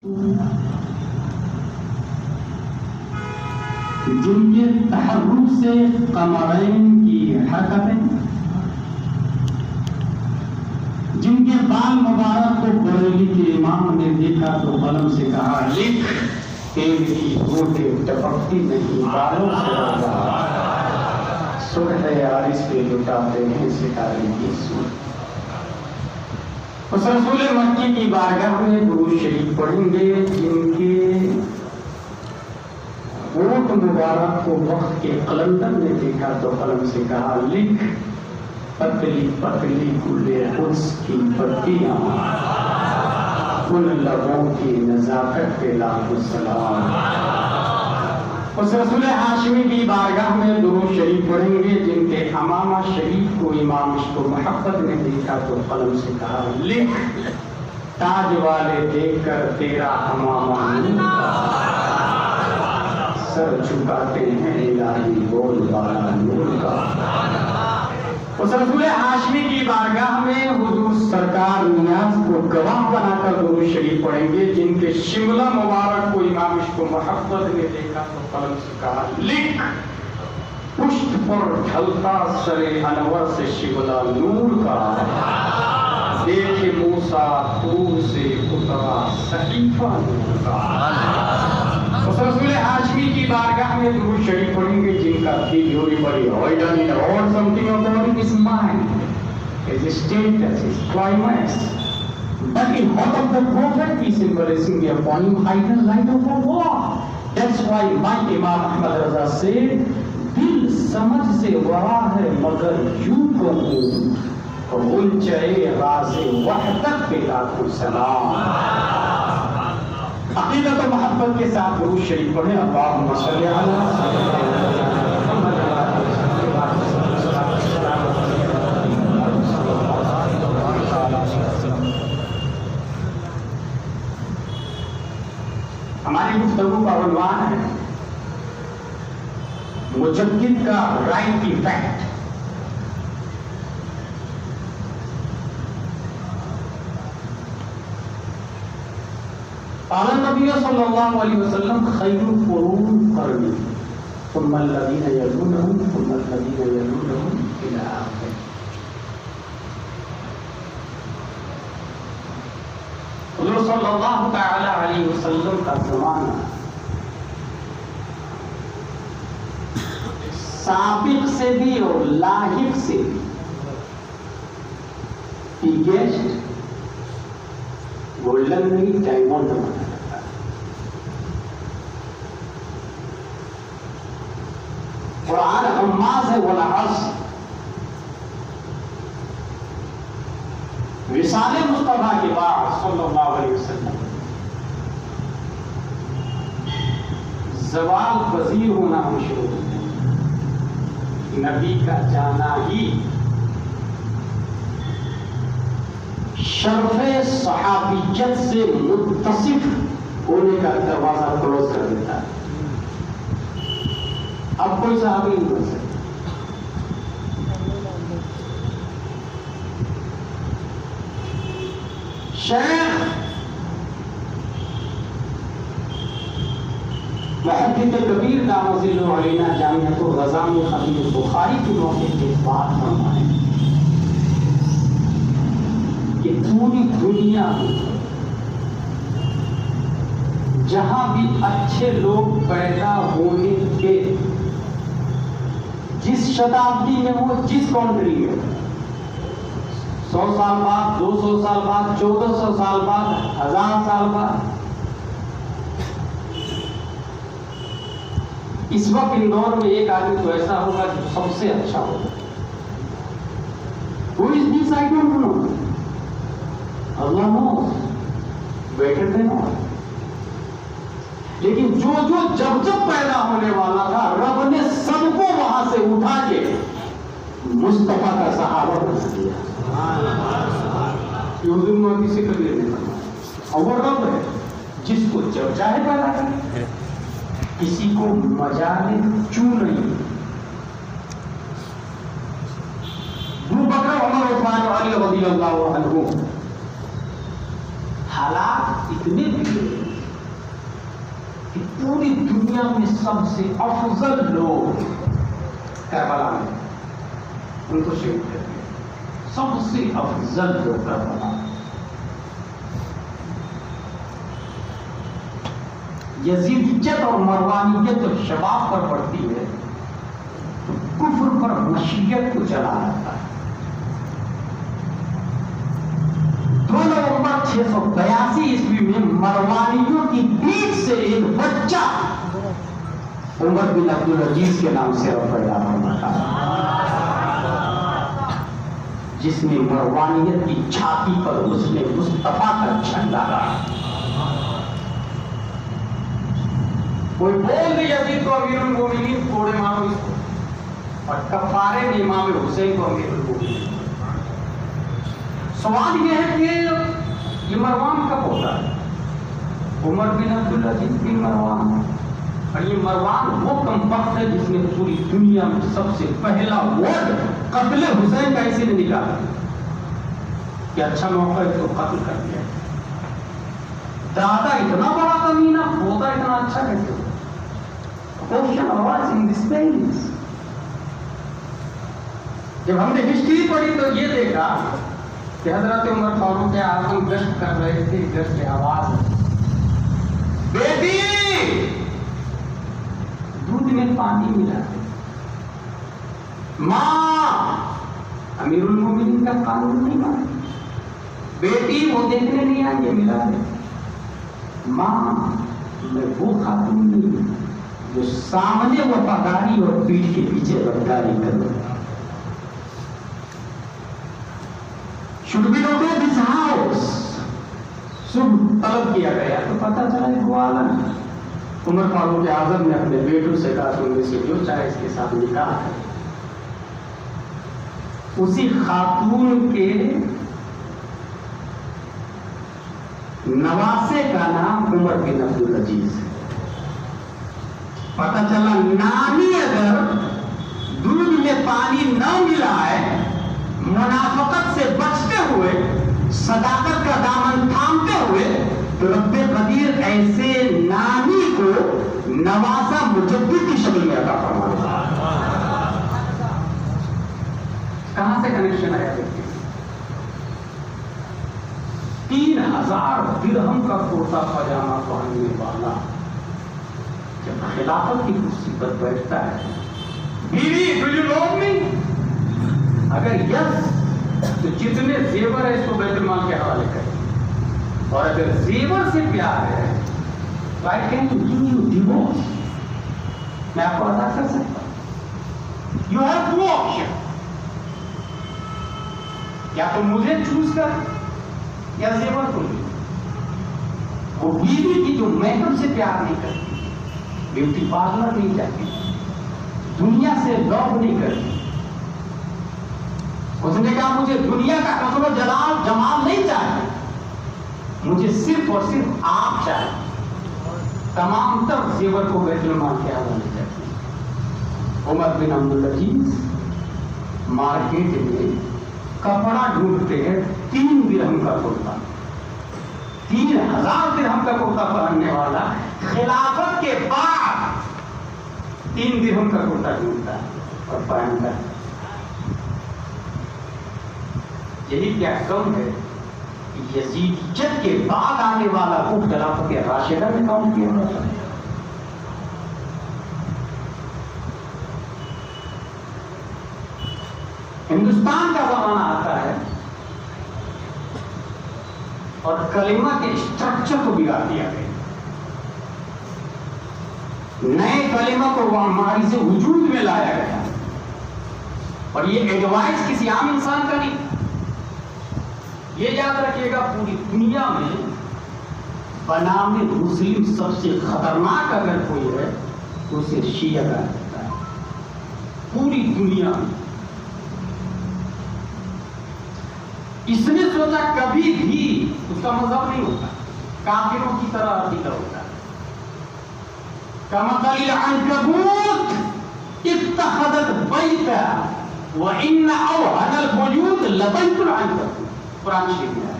جن کے تحرک سے قمرین کی حرکتیں، جن کے بال مبارک کو بریلی کے امام نے دیکھا تو قلم سے کہا لکھ، تیل کی گوٹے ٹپکتی نہیں بالوں سے رہا، سرخ عارض پہ لٹاتے ہیں ستارے کی سور۔ اس رسول مکی کی بارگاہ میں درود شریف پڑھیں گے جن کے ہونٹ مبارک کو وقت کے قلندر نے دیکھا تو قلم سے کہا لکھ، پتلی پتلی گلے قدس کی پتیاں، ان لبوں کی نزاکت پہ لاکھوں سلام۔ اس رسول ہاشمی کی بارگاہ میں درود شریف پڑھیں گے جن کے امامہ شریف کو امام عشق و محبت نے دیکھا تو قلم سے کہا لکھ، تاج والے دیکھ کر تیرا امامہ نور کا، سر جھکاتے ہیں الہی بول بالا نور کا۔ اس رسول ہاشمی کی بارگاہ میں حضور سرکار نیاز کو گواہ بنا کر درود شریف پڑھیں گے جن کے شملہ مبارک کو امام عشق و محبت نے دیکھا تو قلم سے کہا لکھ، پشت پر ڈھلتا سر انور سے شملہ نور کا، دیکھ موسیٰ طور سے اترا صحیفہ نور کا۔ اس رسول ہاشمی کی بارگاہ میں درود شریف پڑھیں گے جن کا تیجوری بڑی ہوئیڈن in all something about his mind, his status, his climax. But in heart of the prophet, peace and blessing be upon him, hide the light of Allah. That's why my Imam Ahmad Raza said, دل سمجھ سے ورا ہے مگر یوں کہوں، غنچۂ راز وحدت پہ لاکھوں سلام۔ عقیدت و محبت کے ساتھ درود شریف پڑھیں، اللہم صلی علی ہماری گفتگو کا عنوان ہے مجدد کا رائٹ ایفیکٹ۔ قال النبی صلی اللہ علیہ وسلم خیر القرون قرنی ثم الذین یلونہم ثم الذین یلونہم الی آخر۔ حضور صلی اللہ تعالی علیہ وسلم کا زمانہ سابق سے بھی اور لاحق سے بھی گیسٹ گولڈن نہیں ڈائمنڈ بنا جاتا ہے۔ قرآن غماز ہے والعصر، وصال مصطفیٰ کے بعد صلی اللہ علیہ وسلم زوال پذیر ہونا ہم شروع ہوتے ہیں۔ نبی کا جانا ہی شرف صحابیت سے متصف ہونے کا دروازہ کلوز کر دیتا ہے۔ اب کوئی صحابی نہیں بن سکتا۔ شیخ محدث کبیر دامت ظلہ علینا جامعۃ الرضا میں خطیب بخاری کے موقع کے بات فرمائیں کہ پوری دنیا میں جہاں بھی اچھے لوگ پیدا ہونے کے جس شتابدی میں وہ جس کنٹری میں 100 سال بعد 200 سال بعد 1400 سال بعد 1000 سال بعد اس وقت اندور میں ایک آدمی تو ایسا ہوگا جو سب سے اچھا ہوگا۔ Who is this? I don't know. Allah knows better than all. لیکن جو جب پیدا ہونے والا تھا رب نے سب کو وہاں سے اٹھا کے مصطفیٰ کا صحابہ بنا دیا۔ حضور نے کسی کو لینے کا اور رب ہے جس کو جب چاہے پیدا کرے، کسی کو مجال چوں نہیں۔ ابو بکر عمر عثمان علی رضی اللہ عنہ حالات اتنے بگڑے کہ پوری دنیا میں سب سے افضل لوگ کربلا میں ان کو شہید کر دیا. سب سے افضل لوگ کربلا. یزیدیت اور مروانیت جب شباب پر پڑتی ہے تو کفر پر مشیت کو چلا رہتا ہے. 2 نومبر 682 عیسوی میں مروانیوں کی پیٹھ سے ایک بچہ عمر بن عبدالعزیز کے نام سے پیدا ہونا تھا، جس نے مروانیت کی چھاتی پر اس نے مصطفیٰ کا جھنڈا گاڑا. کوئی بول دے یزید کو امیر المومنین، کوڑے مارو اس کو، اور کفارے میں امام حسین کو امیر المومنین. سوال یہ ہے کہ یہ مروان کب ہوتا ہے؟ عمر بن عبدالعزیز بن مروان. اور یہ مروان وہ کمبخت ہے جس نے پوری دنیا میں سب سے پہلا ورڈ قتل حسین کا اسی نے نکالا کہ اچھا موقع ہے تو قتل کر دیا. دادا اتنا بڑا کمینہ، پوتا اتنا اچھا کیسے ہو؟ Question arose in this place. جب ہم نے ہسٹری پڑھی تو یہ دیکھا کہ حضرت عمر فاروق اعظم گشت کر رہے تھے. گشت کی آواز، بیٹی دودھ میں پانی ملا دے. ماں امیر المومنین کا قانون نہیں مانتی، بیٹی وہ دیکھنے نہیں آئیں گے، ملا دے. ماں میں وہ خاتون نہیں ہوں جو سامنے وفاداری اور پیٹھ کے پیچھے غداری کروں. should be not in this house. صبح طلب کیا گیا تو پتہ چلا یہ عالم. عمر فاروق اعظم نے اپنے بیٹوں سے کہا تم میں سے جو چاہے اس کے ساتھ نکاح ہے. اسی خاتون کے نواسے کا نام عمر بن عبدالعزیز ہے. پتہ چلا نانی اگر دودھ میں پانی نہ ملائے، منافقت سے بچتے ہوئے، صداقت کا دامن تھامتے ہوئے، تو رب قدیر ایسے نانی کو نواسا مجدد کی شکل میں عطا فرما دیتا. کہاں سے کنیکشن آیا؟ دیکھیے 3000 درہم کا کرتا پاجامہ پہننے والا جب خلافت کی کرسی پر بیٹھتا ہے، بیوی ڈو یو لو می؟ اگر یس تو جتنے زیور ہے اس کو بیت المال کے حوالے کریں، اور اگر زیور سے پیار ہے تو I can give you divorce. میں آپ کو ادا کر سکتا ہوں. You have 2 options. یا تو مجھے چوز کر یا زیور کو لے. وہ بیوی کی جو محکم سے پیار نہیں کرتی، بیوٹی پارلر نہیں جاتی، دنیا سے لو نہیں کرتی. اس نے کہا مجھے دنیا کا حسن و جمال نہیں چاہیے، مجھے صرف اور صرف آپ چاہیے. تمام تر زیور کو بیت المال کے حوالے کرتے ہیں. عمر بن عبدالعزیز مارکیٹ میں کپڑا ڈھونڈتے ہیں 3 درہم کا کرتا، 3000 درہم کا کرتا پہننے والا خلافت کے بعد 3 درہم کا کرتا ڈھونڈتا ہے اور پہنتا ہے. یہی کیا کم ہے کہ یزیدیت کے بعد آنے والا کو خلافت راشدہ میں کاؤنٹ کیا جاتا ہے. ہندوستان کا زمانہ آتا ہے اور کلمہ کے اسٹرکچر کو بگاڑ دیا گیا. نئے کلمہ کو ہماری سے وجود میں لایا گیا، اور یہ ایڈوائز کسی عام انسان کا نہیں. یہ یاد رکھیے گا پوری دنیا میں بنام مسلم سب سے خطرناک اگر کوئی ہے تو اسے شیعہ کہا جاتا ہے. پوری دنیا میں اس نے سوچا کبھی بھی اس کا مذہب نہیں ہوتا، کافروں کی طرح عقیدہ ہوتا ہے. کمثل العنکبوت اتخذت بیتا وان اوهن البیوت لبیت العنکبوت. قرآن شریف میں ہے.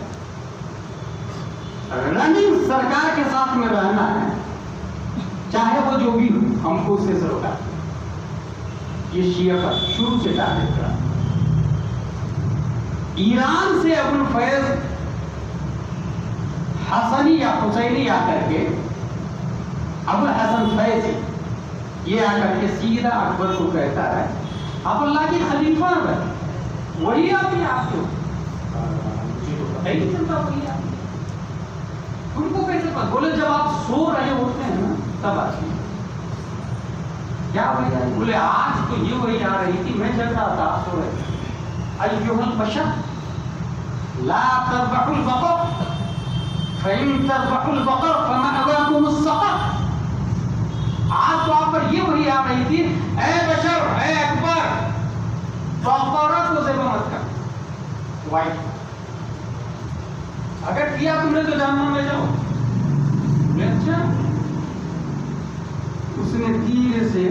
رننگ سرکار کے ساتھ میں رہنا ہے چاہے وہ جو بھی ہو، ہم کو اس سے سروکار. یہ شیعہ کا شروع سے ٹارگٹ رہا. ایران سے ابو الفیض حسنی یا حسینی آ کر کے ابو الحسن فیضی یہ آ کر کے سیدھا اکبر کو کہتا ہے آپ اللہ کے خلیفہ ہیں، وہی آپ ہی آپ کو نہیں چلتا، وہی آپ ان کو کیسے پتا؟ بولے جب آپ سو رہے ہوتے ہیں نا تب آتی کیا وہی آئی؟ بولے آج تو یہ وہی آ رہی تھی، میں جگ رہا تھا آپ سو رہے تھے. ایھا البشر لا تذبحوا البقر فإن تذبحوا البقر فمأواكم السقر. آج تو آپ پر یہ وہی آ رہی تھی اے بشر اے اکبر بقرہ کو ذبح مت کر. وائٹ اگر کیا تم نے تو جہنم میں جاؤ. اچھا اس نے دھیرے سے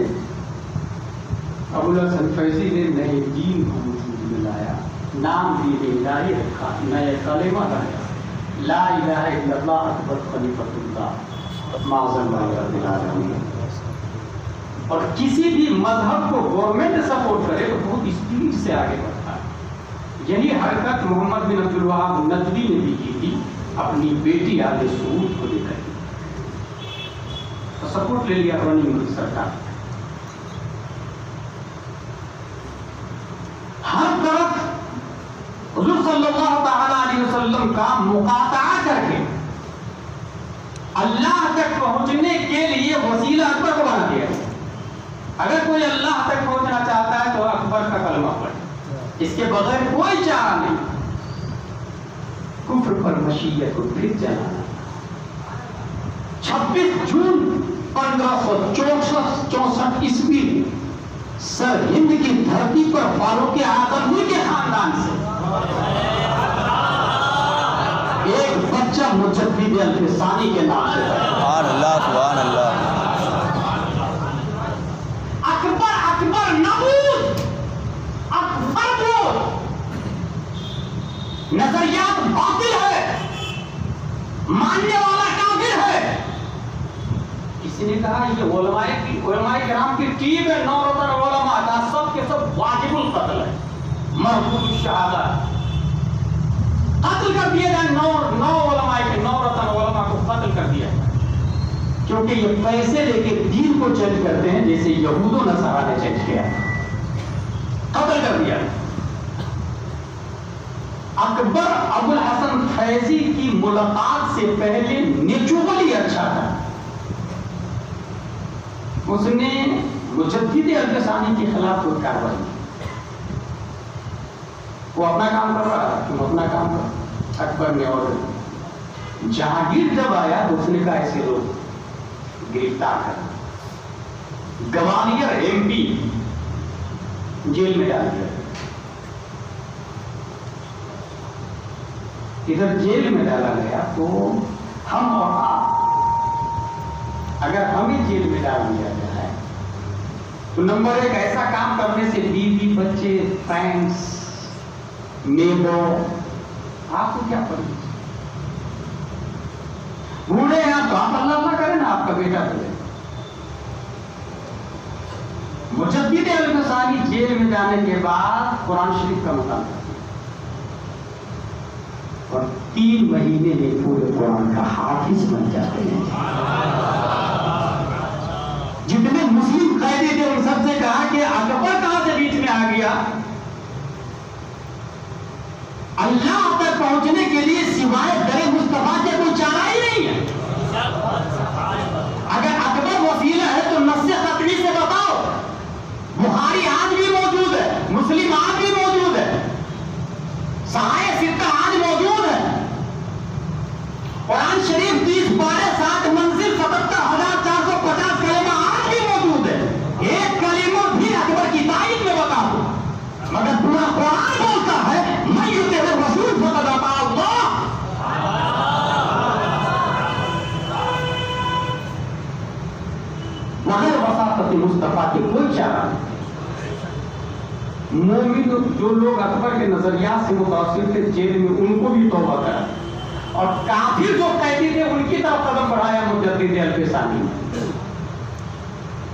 ابو الحسن فیضی نے نئے دین کو وجود میں لایا، نام دین الہی رکھا، نئے کلمہ لایا، لا الہ الا اللہ اکبر خلیفۃ اللہ معظ اللہ رب العالمین. اور کسی بھی مذہب کو گورنمنٹ سپورٹ کرے تو بہت اسپیڈ سے آگے بڑھتا ہے. یہی حرکت محمد بن عبد الوہاب نجدی نے بھی کی تھی اپنی بیٹی آل سعود کو لے کر. تو سپورٹ لے لیا غنی ملک سرکار. ہر طرف حضور صلی اللہ تعالی علیہ وسلم کا مقاطعہ کر کے اللہ تک پہنچنے کے لیے وسیلہ اکبر کو بنا دیا. اگر کوئی اللہ تک پہنچنا چاہتا ہے تو اکبر کا کلمہ پڑھے، اس کے بغیر کوئی چارہ نہیں. کفر پر مشیت کو پھر جلانا. 26 جون 1564 عیسوی سر ہند کی دھرتی پر فاروق اعظم کے خاندان سے ایک بچہ مجدد الفسانی کے نام سے سبحان اللہ سبحان اللہ. اکبر نبوت اکبر کو نظریات باطل ہے، ماننے والا کافر ہے. کسی نے کہا یہ علماء کرام کی ٹیم ہے، 9 رتن علماء کا سب کے سب واجب القتل ہے، مرفوع الشہادت. قتل کر دیا جائے 9 علماء کے 9 رتن علماء کو قتل کر دیا جائے، کیونکہ یہ پیسے لے کے دین کو چینج کرتے ہیں جیسے یہود و نصارہ نے چینج کیا. قتل کر دیا. اکبر ابو الحسن فیضی کی ملاقات سے پہلے نیچولی اچھا تھا. اس نے مجدد الفسانی کے خلاف کوئی کارروائی کی. وہ اپنا کام کر رہا ہے، تم اپنا کام کر. اکبر نے اور جہانگیر جب آیا تو اس نے کہا ایسے لوگ گرفتار کر. گوالیر ایم پی جیل میں ڈال دیا. ادھر جیل میں ڈالا گیا تو ہم اور آپ اگر ہمیں جیل میں ڈال دیا جائے تو نمبر 1 ایسا کام کرنے سے بیوی بچے فرینڈس نیبر آپ کو کیا پڑے؟ بوڑھے ہیں آپ تو آپ اللہ نہ کریں نا آپ کا بیٹا بولے. مجدد الفسانی جیل میں جانے کے بعد قرآن شریف کا مطالعہ اور 3 مہینے میں پورے قرآن کا حافظ بن جاتے ہیں. جتنے مسلم قیدی تھے ان سب سے کہا کہ اکبر کہاں سے بیچ میں آ گیا؟ اللہ تک پہنچنے کے لیے سوائے در مصطفیٰ کے کوئی چارہ ہی نہیں ہے. اگر اکبر وسیلہ ہے تو نص قطعی سے بتاؤ. بخاری آج بھی موجود ہے، مسلم آج بھی موجود ہے، صحائح ستہ آج موجود ہے. قرآن شریف 30 پارے 7 منزل 77,450 کلمہ آج بھی موجود ہے. ایک کلمہ بھی اکبر کی تائید میں بتا دو. مگر پورا قرآن بولتا ہے میں یطیع الرسول فقد اطاع اللہ. بغیر وساطت مصطفیٰ کے کوئی چارہ نہیں. مومن جو لوگ اکبر کے نظریات سے متاثر تھے جیل میں ان کو بھی توبہ کرا، اور کافر جو قیدی تھے ان کی طرف قدم بڑھایا مجدد الفسانی.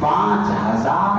5000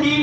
3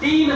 3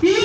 3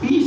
30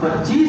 25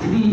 3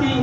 3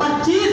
25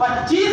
25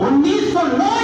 1909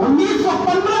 1915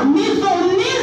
1919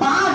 5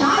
4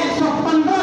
115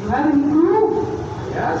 You have any proof? Yes.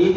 1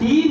3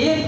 1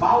1.5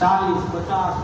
40-50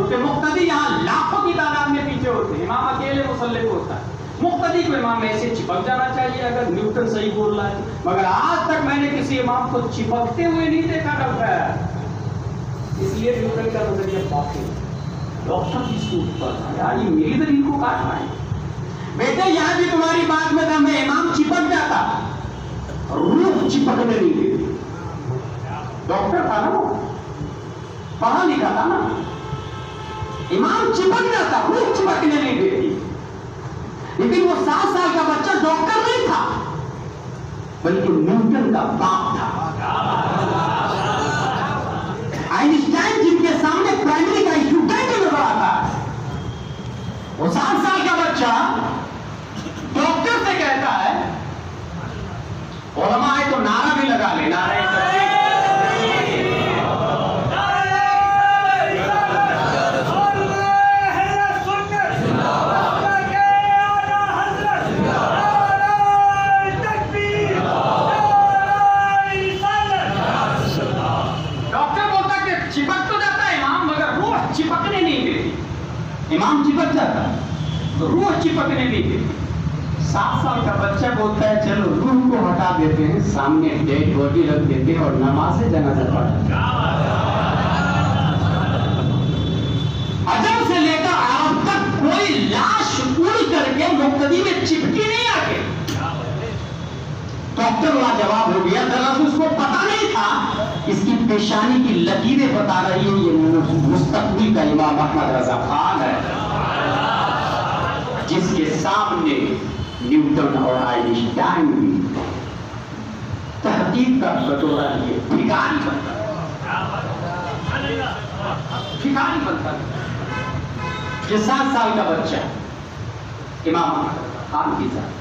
کیونکہ مقتدی یہاں لاکھوں کی تعداد میں پیچھے ہوتے ہیں، امام اکیلے مسلح کو ہوتا ہے، مقتدی کو امام ایسے چپک جانا چاہیے اگر نیوٹن صحیح بول رہا ہے، مگر آج تک میں نے کسی امام کو چپکتے ہوئے نہیں دیکھا کرتا ہے، اس لیے نیوٹن کا نظریہ باقی ڈاکٹر کی سوٹ پر یار یہ میری دلیل کو کاٹنا ہے بیٹے، یہاں بھی تمہاری بات میں تھا میں امام چپک جاتا، روح چپکنے نہیں دیتی، ڈاکٹر تھا نا وہ، پڑھا لکھا تھا نا، امام چپک جاتا، روح چپکنے نہیں دیتی، لیکن وہ 7 سال کا بچہ ڈاکٹر نہیں تھا بلکہ نیوٹن کا باپ تھا، آئنسٹائن جن کے سامنے پرائمری کا اسٹوڈنٹ نظر آتا ہے، وہ 7 سال کا بچہ ڈاکٹر سے کہتا ہے، علماء ہے تو نعرہ بھی لگا لے، نعرہ تکبیر، امام چپک جاتا روح چپکنے نہیں دیتی، 7 سال کا بچہ بولتا ہے چلو روح کو ہٹا دیتے ہیں، سامنے ڈیڈ باڈی رکھ دیتے ہیں اور نماز جنازہ پڑھتے ہیں۔ عجم سے لے کر عرب تک کوئی لاش اڑ کر کے مقتدی میں چپکی نہیں آگے، ڈاکٹر لاجواب ہو گیا، دراصل اس کو پتا نہیں تھا اس کی پیشانی کی لکیریں بتا رہی ہیں یہ مستقبل کا امام احمد رضا خان ہے جس کے سامنے نیوٹن اور آئنسٹائن بھی تحقیق کا کٹورا لیے بھکاری بنتا یہ 7 سال کا بچہ امام احمد خان کی ذات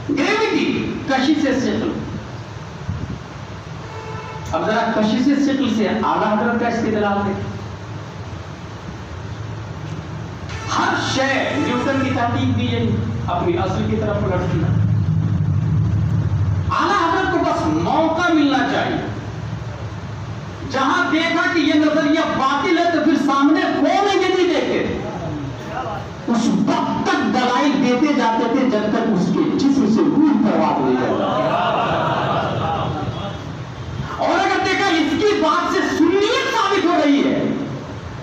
گریوٹی کشش شکل، اب ذرا کشش شکل سے اعلیٰ حضرت کا استدلال دیکھیں، ہر شے نیوٹن کی تحقیق بھی یہی اپنی اصل کی طرف پلٹتی ہے، اعلیٰ حضرت کو بس موقع ملنا چاہیے، جہاں دیکھا کہ یہ نظریہ باطل ہے تو پھر سامنے کون نہیں دیکھتے، اس وقت تک دلائل دیتے جاتے تھے جب تک اس کے جسم سے روح پرواز نہیں کرتا، اور اگر دیکھا اس کی بات سے سنیت ثابت ہو رہی ہے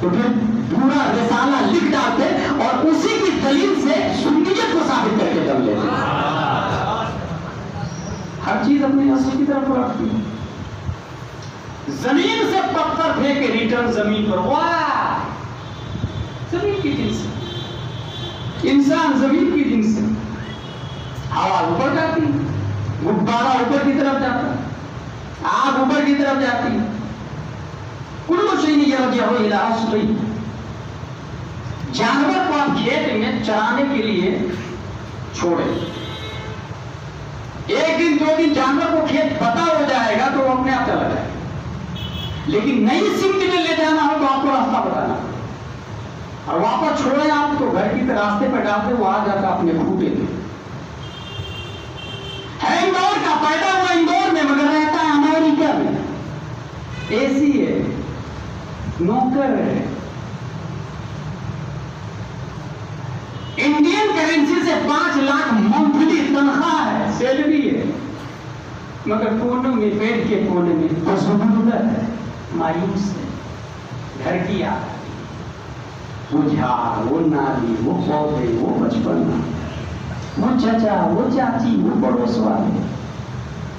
تو پھر پورا رسالہ لکھ ڈالتے اور اسی کی دلیل سے سنیت کو ثابت کر کے دم لیتے، ہر چیز اپنے اصل کی طرف رکھتی ہے، زمین سے پتھر پھینکے ریٹرن زمین پر، واہ زمین کی جنس، انسان زمین کی جنس ہے، ہوا اوپر جاتی غبارہ اوپر کی طرف جاتا، آگ اوپر کی طرف جاتی، کلو شیء یرجع الی اصلہ، جانور کو آپ کھیت میں چرانے کے لیے چھوڑے، ایک دن 2 دن جانور کو کھیت پتہ ہو جائے گا تو وہ اپنے آپ چلا جائے گا، لیکن نئی سمت میں لے جانا ہو تو آپ کو راستہ بتانا، اور واپس چھوڑے آپ تو گھر کی راستے پہ ڈالتے وہ آ جاتا اپنے کھوٹے میں، ہے اندور کا، پیدا ہوا اندور میں مگر رہتا ہے امریکہ میں، ایسی ہے، نوکر ہے، انڈین کرنسی سے 5 لاکھ منتھلی تنخواہ ہے، سیلری ہے، مگر کونے میں پیٹ کے کونے میں تصور ہے، مایوس ہے، گھر کی یاد، وہ جھاڑ، وہ نالی، وہ پودے، وہ بچپن، وہ چچا، وہ چاچی، وہ پڑوس والے،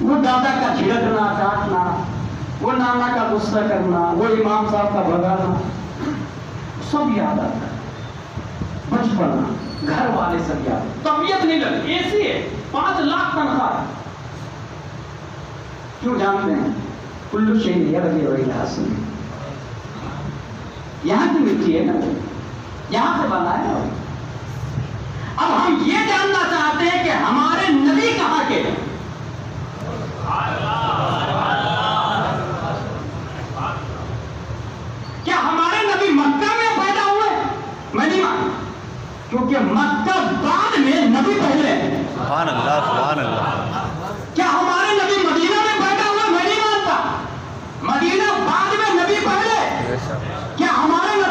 وہ دادا کا جھڑکنا ڈانٹنا، وہ نانا کا غصہ کرنا، وہ امام صاحب کا بھگانا، سب یاد آتا ہے، بچپن، گھر والے سب یاد، طبیعت نہیں لگتی، ایسی ہے، 5 لاکھ تنخواہ، کیوں جانتے ہیں؟ کلو شیء یرجع الی اصلہ، یہاں کی مٹی ہے نا، یہاں سے بنا ہے نا، اب ہم یہ جاننا چاہتے ہیں کہ ہمارے نبی کہاں کے ہیں، کیا ہمارے نبی مکہ میں پیدا ہوئے؟ میں نہیں مانتا، کیونکہ مکہ بعد میں، نبی پہلے ہیں، سبحان اللہ سبحان اللہ، کیا ہمارے نبی مدینہ میں پیدا ہوئے؟ میں نہیں مانتا، مدینہ بعد میں، نبی پہلے، کیا ہمارے نبی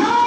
9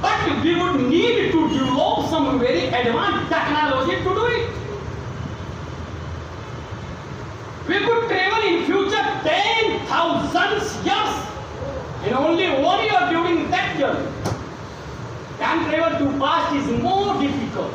but we would need to develop some very advanced technology to do it. We could travel in future 10,000 years in only 1 year during that journey. Time travel to past is more difficult.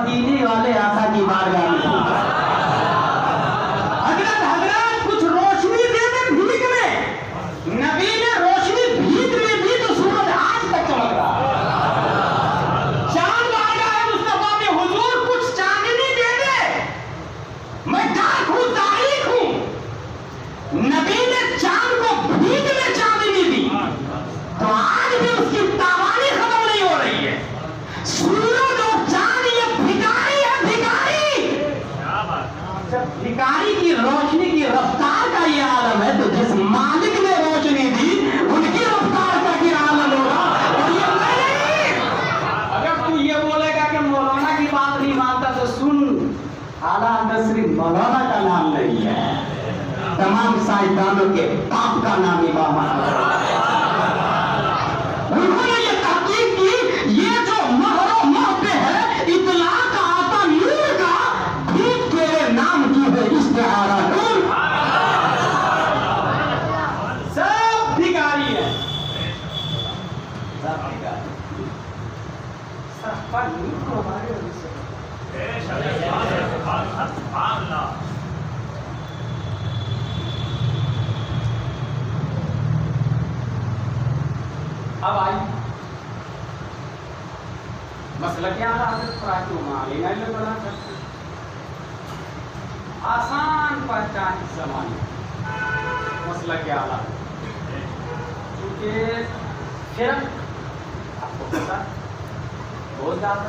مدینے والے آقا کی بارگاہ میں حضرت کچھ روشنی دے دے بھیگ میں. نبی نے روشنی بھیگ میں دی تو سورج آج تک چمک رہا ہے. چاند بارگاہ مصطفیٰ میں حضور کچھ چاندنی دے دے. میں ڈارک ہوں، تاریخ ہوں. نبی نے چاند کو بھیگ میں چاندنی دی تو آج بھی اس کی تاوانی ختم نہیں ہو رہی ہے. سورج اور چاند یہ بھکاری ہے، بھکاری. جب بھکاری کی روشنی کی رفتار کا یہ عالم ہے تو جس مالک نے روشنی دی ان کی رفتار کا کیا عالم ہوگا. اور یہ نہیں. اگر تو یہ بولے گا کہ مولانا کی بات نہیں مانتا تو سن، حالانکہ صرف مولانا کا نام نہیں ہے، تمام سائنسدانوں کے باپ کا نام امام احمد. انہوں نے یہ تحقیق کی، یہ جو مہر و محبے ہے اطلاق آتا نور کا، بھیگ تیرے نام کی ہے استعارہ نور. سب بھکاری ہے، سب بھکاری. سب پر نور کو ہمارے وجہ سے اب آئی مسئلہ کیا حضرت پراتی عمالی نہیں بنا کرتے آسان پہچان زمانے. مسئلہ کیا حالات کیونکہ فرق آپ کو پتا بہت زیادہ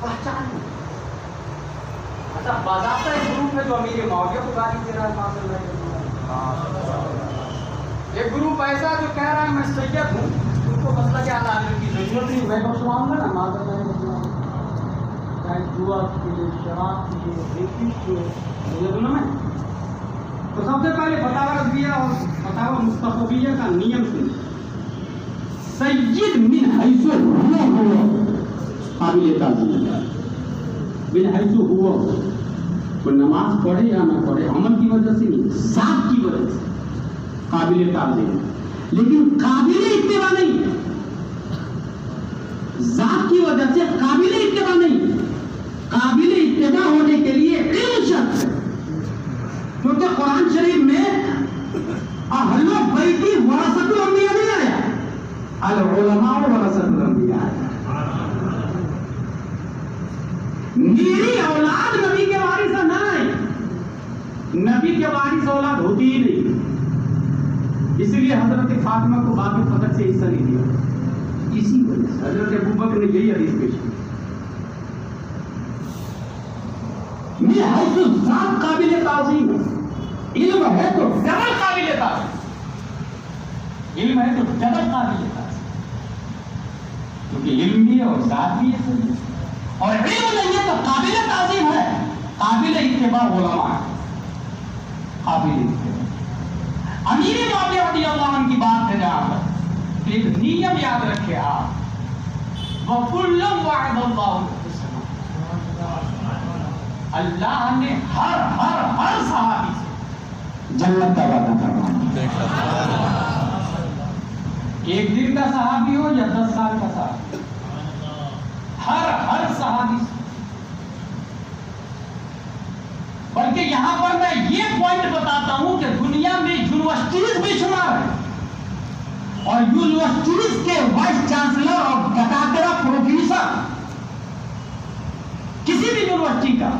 پہچان. اچھا باضابطہ ایک گروپ ہے جو امیر معاویہ کو گالی دے رہا ہے معاذ اللہ. ایک گروپ ایسا جو کہہ رہا ہے میں سید ہوں، ان کو مسئلہ کیا لانے کی ضرورت نہیں، میں بخشواؤں گا نا معاذ اللہ. چاہے جوا کیجیے، شراب کیجیے، ریپس کیجیے، مجھے دونوں میں. تو سب سے پہلے فتاوی رضویہ اور فتاوی مستفویہ کا نیم سنیں. سید من حیث ہوا قابل تعظیم ہے. من حیث ہوا کوئی نماز پڑھے یا نہ پڑھے عمل کی وجہ سے نہیں، ذات کی وجہ سے قابل تعظیم ہے. لیکن قابل اتباع نہیں، ذات کی وجہ سے قابل اتباع نہیں. قابل اتباع ہونے کے لیے علم شرط ہے، کیونکہ قرآن شریف میں اہل بیتی ورثۃ الانبیاء نہیں آیا، العلماء ورثۃ الانبیاء آیا. میری اولاد نبی کے وارث نہ آئے، نبی کے وارث اولاد ہوتی ہی نہیں. اس لیے حضرت فاطمہ کو باب فتح سے حصہ نہیں دیا. اسی وجہ سے حضرت ابوبکر نے یہی حدیث پیش کی. یہ حیث ذات قابل تعظیم ہے. علم ہے تو ڈبل قابل تعظیم، علم ہے تو ڈبل قابل تعظیم، کیونکہ علم بھی ہے اور ذات بھی ہے. اور علم نہیں ہے تو قابل تعظیم ہے. قابل اتباع علماء ہے، قابل اتباع. امیر معاویہ رضی اللہ عنہ کی بات ہے جہاں پر ایک نیم یاد رکھے آپ. وَكُلًّا وَعَدَ اللَّهُ الْحُسْنَىٰ. اللہ نے ہر صحابی سے جنت کا وعدہ کروایا. ایک دن کا صحابی ہو یا 10 سال کا صحابی، ہر صحابی سے. بلکہ یہاں پر میں یہ پوائنٹ بتاتا ہوں کہ دنیا میں یونیورسٹیز بھی شمار ہے، اور یونیورسٹیز کے وائس چانسلر اور دکاترہ پروفیسر کسی بھی یونیورسٹی کا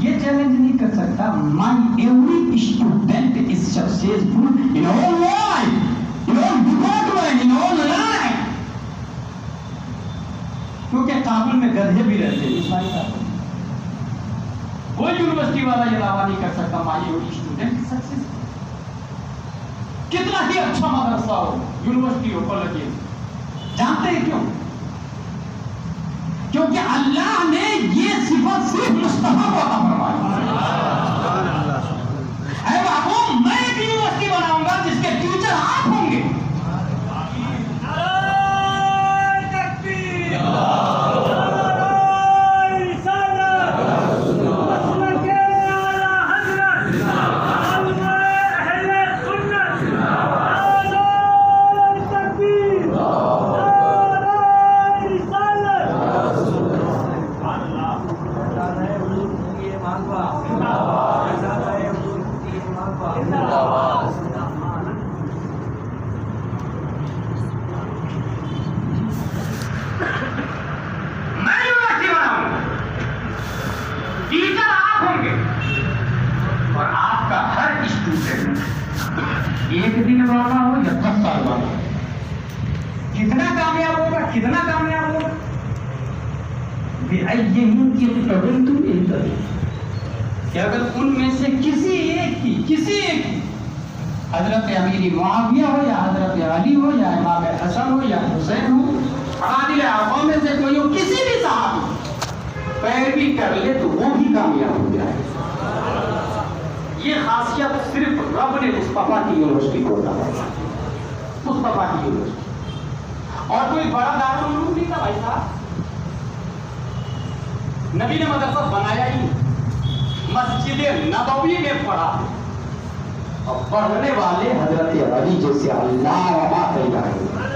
یہ چیلنج نہیں کر سکتا my every student is successful in all life, in all department, in all life. کیونکہ کابل میں گدھے بھی رہتے ہیں، اس بات کا کوئی یونیورسٹی والا یہ دعویٰ نہیں کر سکتا مائی ایوری اسٹوڈنٹ سکسیس. کتنا ہی اچھا مدرسہ ہو، یونیورسٹی ہو، کالج، جانتے ہیں کیوں؟ کیونکہ اللہ نے یہ صفت صرف مصطفیٰ کو عطا فرمائی. اے محبوب میں ایک یونیورسٹی بناؤں گا جس کے ٹیچر آپ ہوں گے. میں یونیورسٹی بناؤں گا، ٹیچر آپ ہوں گے، اور آپ کا ہر اسٹوڈنٹ ایک دن والا ہو یا 10 سال والا ہو، کتنا کامیاب ہوگا، کتنا کامیاب ہوگا؟ بِأَيِّهِمْ اقْتَدَيْتُمْ اهْتَدَيْتُمْ، کہ اگر ان میں سے کسی ایک کی حضرت امیر معاویہ ہو یا حضرت علی ہو یا امام حسن ہو یا حسین ہو، عادل آقا میں سے کوئی ہو، کسی بھی صحابی پیروی کر لے تو وہ بھی کامیاب ہو جائے۔ یہ خاصیت صرف رب نے مصطفیٰ کی یونیورسٹی کو عطا کی، مصطفیٰ کی یونیورسٹی، اور کوئی بڑا دارالعلوم نہیں تھا بھائی صاحب۔ نبی نے مدرسہ بنایا ہی مسجد نبوی میں پڑھا، اور پڑھنے والے حضرت علی جیسے علامہ تیار ہوئے،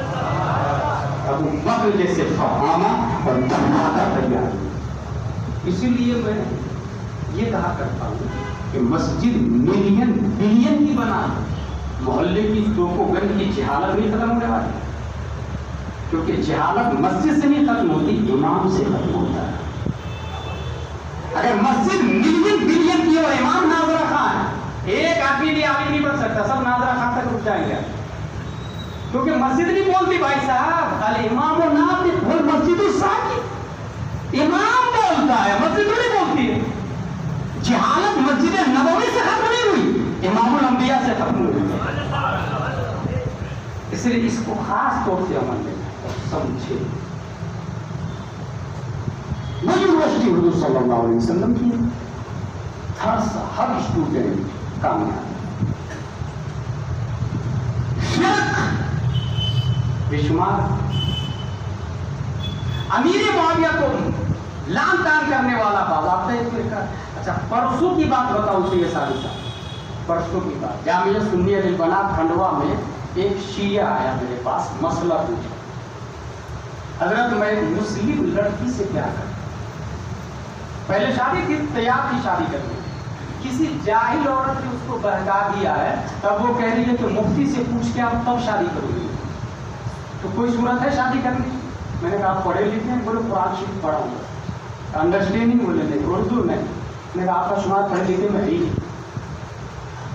ابو بکر جیسے فہامہ اور دھماکہ تیار ہوئے۔ اسی لیے میں یہ کہا کرتا ہوں کہ مسجد ملین بلین کی بنا، محلے کی توکو گنج کی جہالت نہیں ختم ہونے والی، کیونکہ جہالت مسجد سے نہیں ختم ہوتی، امام سے ختم ہوتا ہے۔ اگر مسجد ملین بلین کی اور امام ناظرہ خان ہے، ایک آدمی بھی عالم نہیں بن سکتا، سب ناظرہ خان تک رک جائیں گے، کیونکہ مسجد نہیں بولتی بھائی صاحب، خالی امام و ناطق وہ مسجد الساکت، امام بولتا ہے، مسجد نہیں بولتی ہے۔ جہالت مسجد نبوی سے ختم نہیں ہوئی، امام الانبیاء سے ختم ہوئی، اس لیے اس کو خاص طور سے عمل میں سمجھے۔ وہ یونیورسٹی حضور صلی اللہ علیہ وسلم کی ہر اسٹوڈنٹ کامیاب، بے شمار۔ امیر معاویہ کو لان تان کرنے والا باضابطہ ایک لکھا۔ اچھا پرسوں کی بات بتاؤ اسے، یہ ساری صاحب پرسوں کی بات، جامعہ سنیہ للبنات کھنڈوا میں ایک شیعہ آیا میرے پاس، مسئلہ پوچھا، حضرت میں مسلم لڑکی سے پیار کرتا، پہلے شادی تھی، تیار تھی شادی کرنے، کسی جاہل عورت نے اس کو بہکا دیا ہے، تب وہ کہہ رہی ہے کہ مفتی سے پوچھ کے آپ تب شادی کرو گی، تو کوئی صورت ہے شادی کرنے کی؟ میں نے کہا پڑھے لکھے ہیں؟ بولے قرآن شریف پڑھا ہوں، انڈرسٹینڈنگ بولے نہیں، اردو نہیں۔ میں نے کہا آپ کا شمار پڑھے لکھے میں ہی نہیں،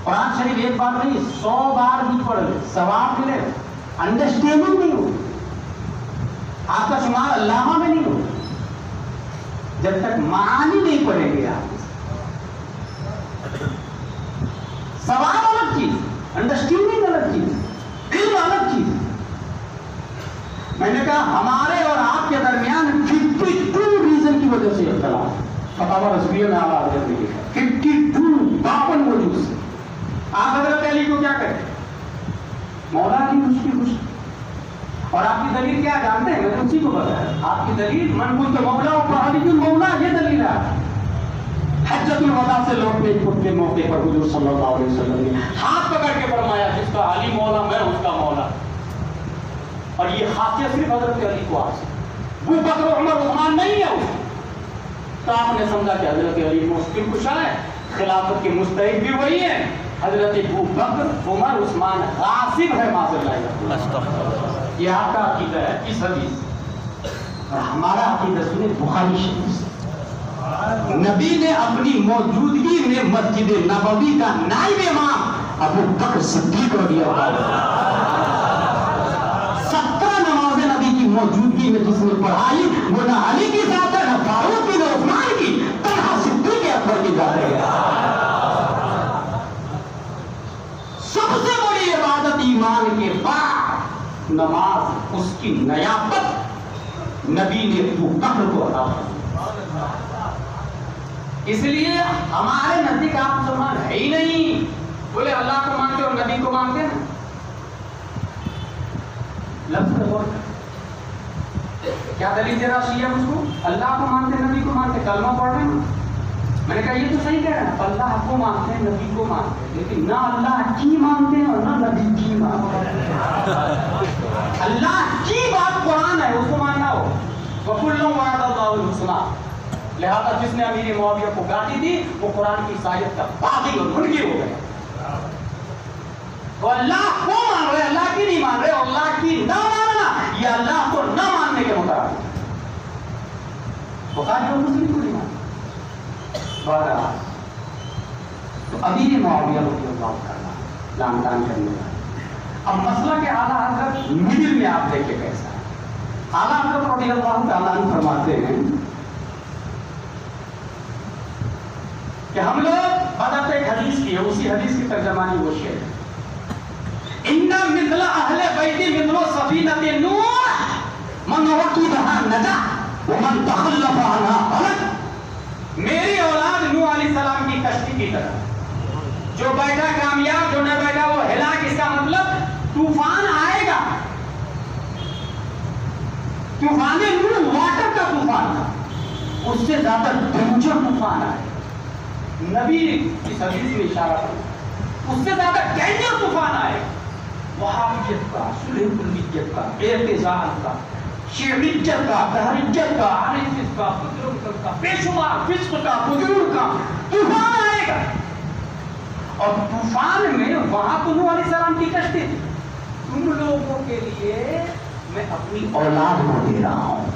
قرآن شریف ایک بار نہیں 100 بار بھی پڑھ لے ثواب ملے، انڈرسٹینڈنگ نہیں ہو، آپ کا شمار علامہ میں نہیں ہو، جب تک معانی نہیں پڑھیں گے آپ۔ ثواب الگ چیز، انڈرسٹینڈنگ الگ چیز، علم الگ چیز۔ میں نے کہا ہمارے اور آپ کے درمیان 52 ریزن کی وجہ سے اختلاف، فتاوی رضویہ میں آپ آگے لکھا 52 موجود سے۔ آپ حضرت علی کو کیا کہتے ہیں؟ مولا کی خوشی خوشی، اور آپ کی دلیل کیا جانتے ہیں؟ میں نے اسی کو بتایا، آپ کی دلیل من کنت مولا و فعلی مولا، یہ دلیل ہے۔ حجۃ الوداع سے لوٹنے کے موقع پر حضور صلی اللہ علیہ وسلم نے ہاتھ پکڑ کے فرمایا جس کا علی مولا میں اس کا مولا، اور یہ خاصیت صرف حضرت علی کو آج، ابو بکر عمر عثمان نہیں ہے اس، تو آپ نے سمجھا کہ حضرت علی مشکل کشا ہے، خلافت کے مستحق بھی وہی ہے، حضرت ابو بکر عمر عثمان غاصب ہے معاذ اللہ۔ یہ آپ کا عقیدہ ہے اس حدیث، اور ہمارا عقیدہ سنیں بخاری شریف سے، نبی نے اپنی موجودگی میں مسجد نبوی کا نائب امام ابو بکر صدیق رضی اللہ عنہ 17 نمازیں نبی کی موجودگی میں جس نے پڑھائی، وہ نہ علی کی ذات ہے، نہ فاروق کی، نہ عثمان کی، طلحہ صدیق اکبر کی ذات ہے۔ سب سے بڑی عبادت ایمان کے بعد نماز، اس کی نیابت نبی نے ابو بکر کو عطا کی۔ اس لیے ہمارے نزدیک آپ مسلمان ہے ہی نہیں، بولے اللہ کو مانتے اور نبی کو مانتے ہیں، لفظ غور کر، کیا دلیل دے رہا شیعہ اس کو؟ اللہ کو مانتے نبی کو مانتے، کلمہ پڑھ رہے ہیں۔ میں نے کہا یہ تو صحیح کہہ رہے ہیں، اللہ کو مانتے ہیں نبی کو مانتے ہیں، لیکن نہ اللہ کی مانتے ہیں اور نہ نبی کی مانتے ہیں۔ اللہ کی بات قرآن ہے، اس کو ماننا ہو، وَكُلٌّ وَعَدَ اللَّهُ الْحُسْنَىٰ، لہذا جس نے امیر معاویہ کو گالی دی وہ قرآن کی سایت کا باغی اور منکر ہو گیا۔ بخاری اور مسلم کو نہیں مانتے. بہرحال تو امیر معاویہ رضی اللہ عنہ لان تان کرنے والا. اب مسئلہ کے اعلیٰ حضرت مڈل میں آپ دیکھیں کیسا ہے. اعلیٰ حضرت رضی اللہ تعالیٰ عنہ فرماتے ہیں کہ ہم لوگ بدت ایک حدیث کی ہے, اسی حدیث کی ترجمانی وہ شعر ہے. ان مثل اہل بیت مثل سفینۃ نوح من رکبها نجا ومن تخلف عنها هلك. میری اولاد نوح علیہ السلام کی کشتی کی طرح, جو بیٹھا کامیاب, جو نہ بیٹھا وہ ہلاک. اس کا مطلب طوفان آئے گا. طوفان نوح واٹر کا طوفان تھا, اس سے زیادہ ڈینجر طوفان آئے. نبی اس حدیث میں اشارہ کرا, اس سے زیادہ ڈینجر طوفان آئے. وہابیت کا, صلح کلیت کا, اعتزال کا, شیعیت کا, دہریت کا, آرائسس کا, قدرت کا, بے شمار فسق کا, فجور کا طوفان آئے گا. اور طوفان میں وہاں تو نوح علیہ السلام کی کشتی تھی. تم لوگوں کے لیے میں اپنی اولاد کو دے رہا ہوں.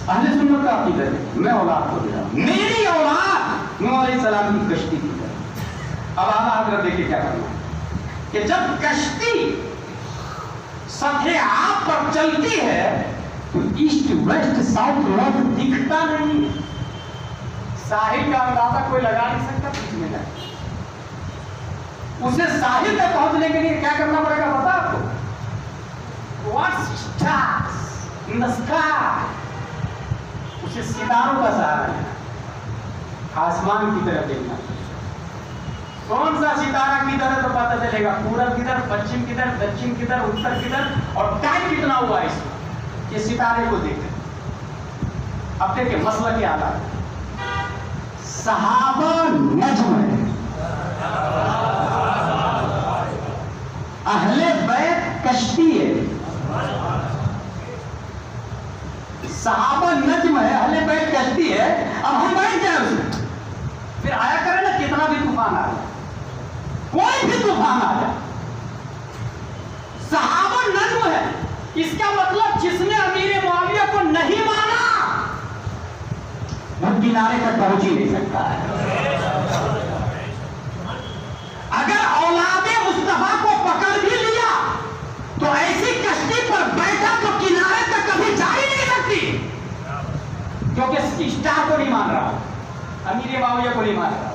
اہل سنت کا عقیدہ ہے, میں اولاد کو دے رہا ہوں. میری اولاد نوح علیہ السلام کی کشتی کی طرح. اب اعلیٰ حضرت دیکھیے کیا کرنا ہے کہ جب کشتی سطح آب پر چلتی ہے تو ایسٹ ویسٹ ساؤتھ نارتھ دکھتا نہیں. ساحل کا اندازہ کوئی لگا نہیں سکتا بیچ میں جائے. اسے ساحل تک پہنچنے کے لیے کیا کرنا پڑے گا پتا آپ کو؟ What's stars in the sky? اسے ستاروں کا سہارا ہے, آسمان کی طرف دیکھنا. کون سا ستارہ کدھر تو پتہ چلے گا, پورب کدھر, پچھم کدھر, دکشن کدھر, اتر کدھر, اور ٹائم کتنا ہوا اس میں, یہ ستارے کو دیکھتے. اب دیکھیں مسئلہ کیا آتا ہے. صحابہ نجم ہے, اہل بیت کشتی ہے. صحابہ نجم ہے, اہل بیت کشتی ہے. اب ہم بیٹھ جائیں اس میں, پھر آیا کریں نا کتنا بھی طوفان آ جائے, کوئی بھی طوفان آ جائے, صحابہ نجم ہے. اس کا مطلب جس نے امیر معاویہ کو نہیں مانا وہ کنارے تک پہنچ ہی نہیں سکتا ہے. اگر اولاد مصطفیٰ کو پکڑ بھی لیا تو ایسی کشتی پر بیٹھا تو کنارے تک کبھی جا ہی نہیں سکتی, کیونکہ اسٹار کو نہیں مان رہا, امیر معاویہ کو نہیں مان رہا.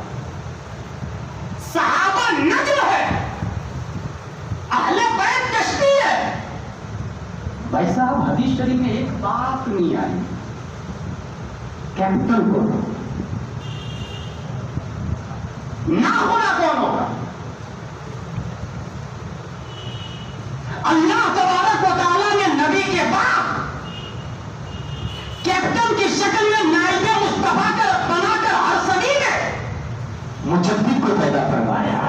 صحابہ نجم ہے, اہل بیت کشتی ہے. بھائی صاحب حدیث شریف میں ایک بات نہیں آئی, کیپٹن کو نہ ہونا کون ہوگا؟ اللہ تبارک و تعالیٰ نے نبی کے بعد کیپٹن کی شکل میں نائب مصطفیٰ بنا کر ہر صدی میں مجدد کو پیدا کروایا.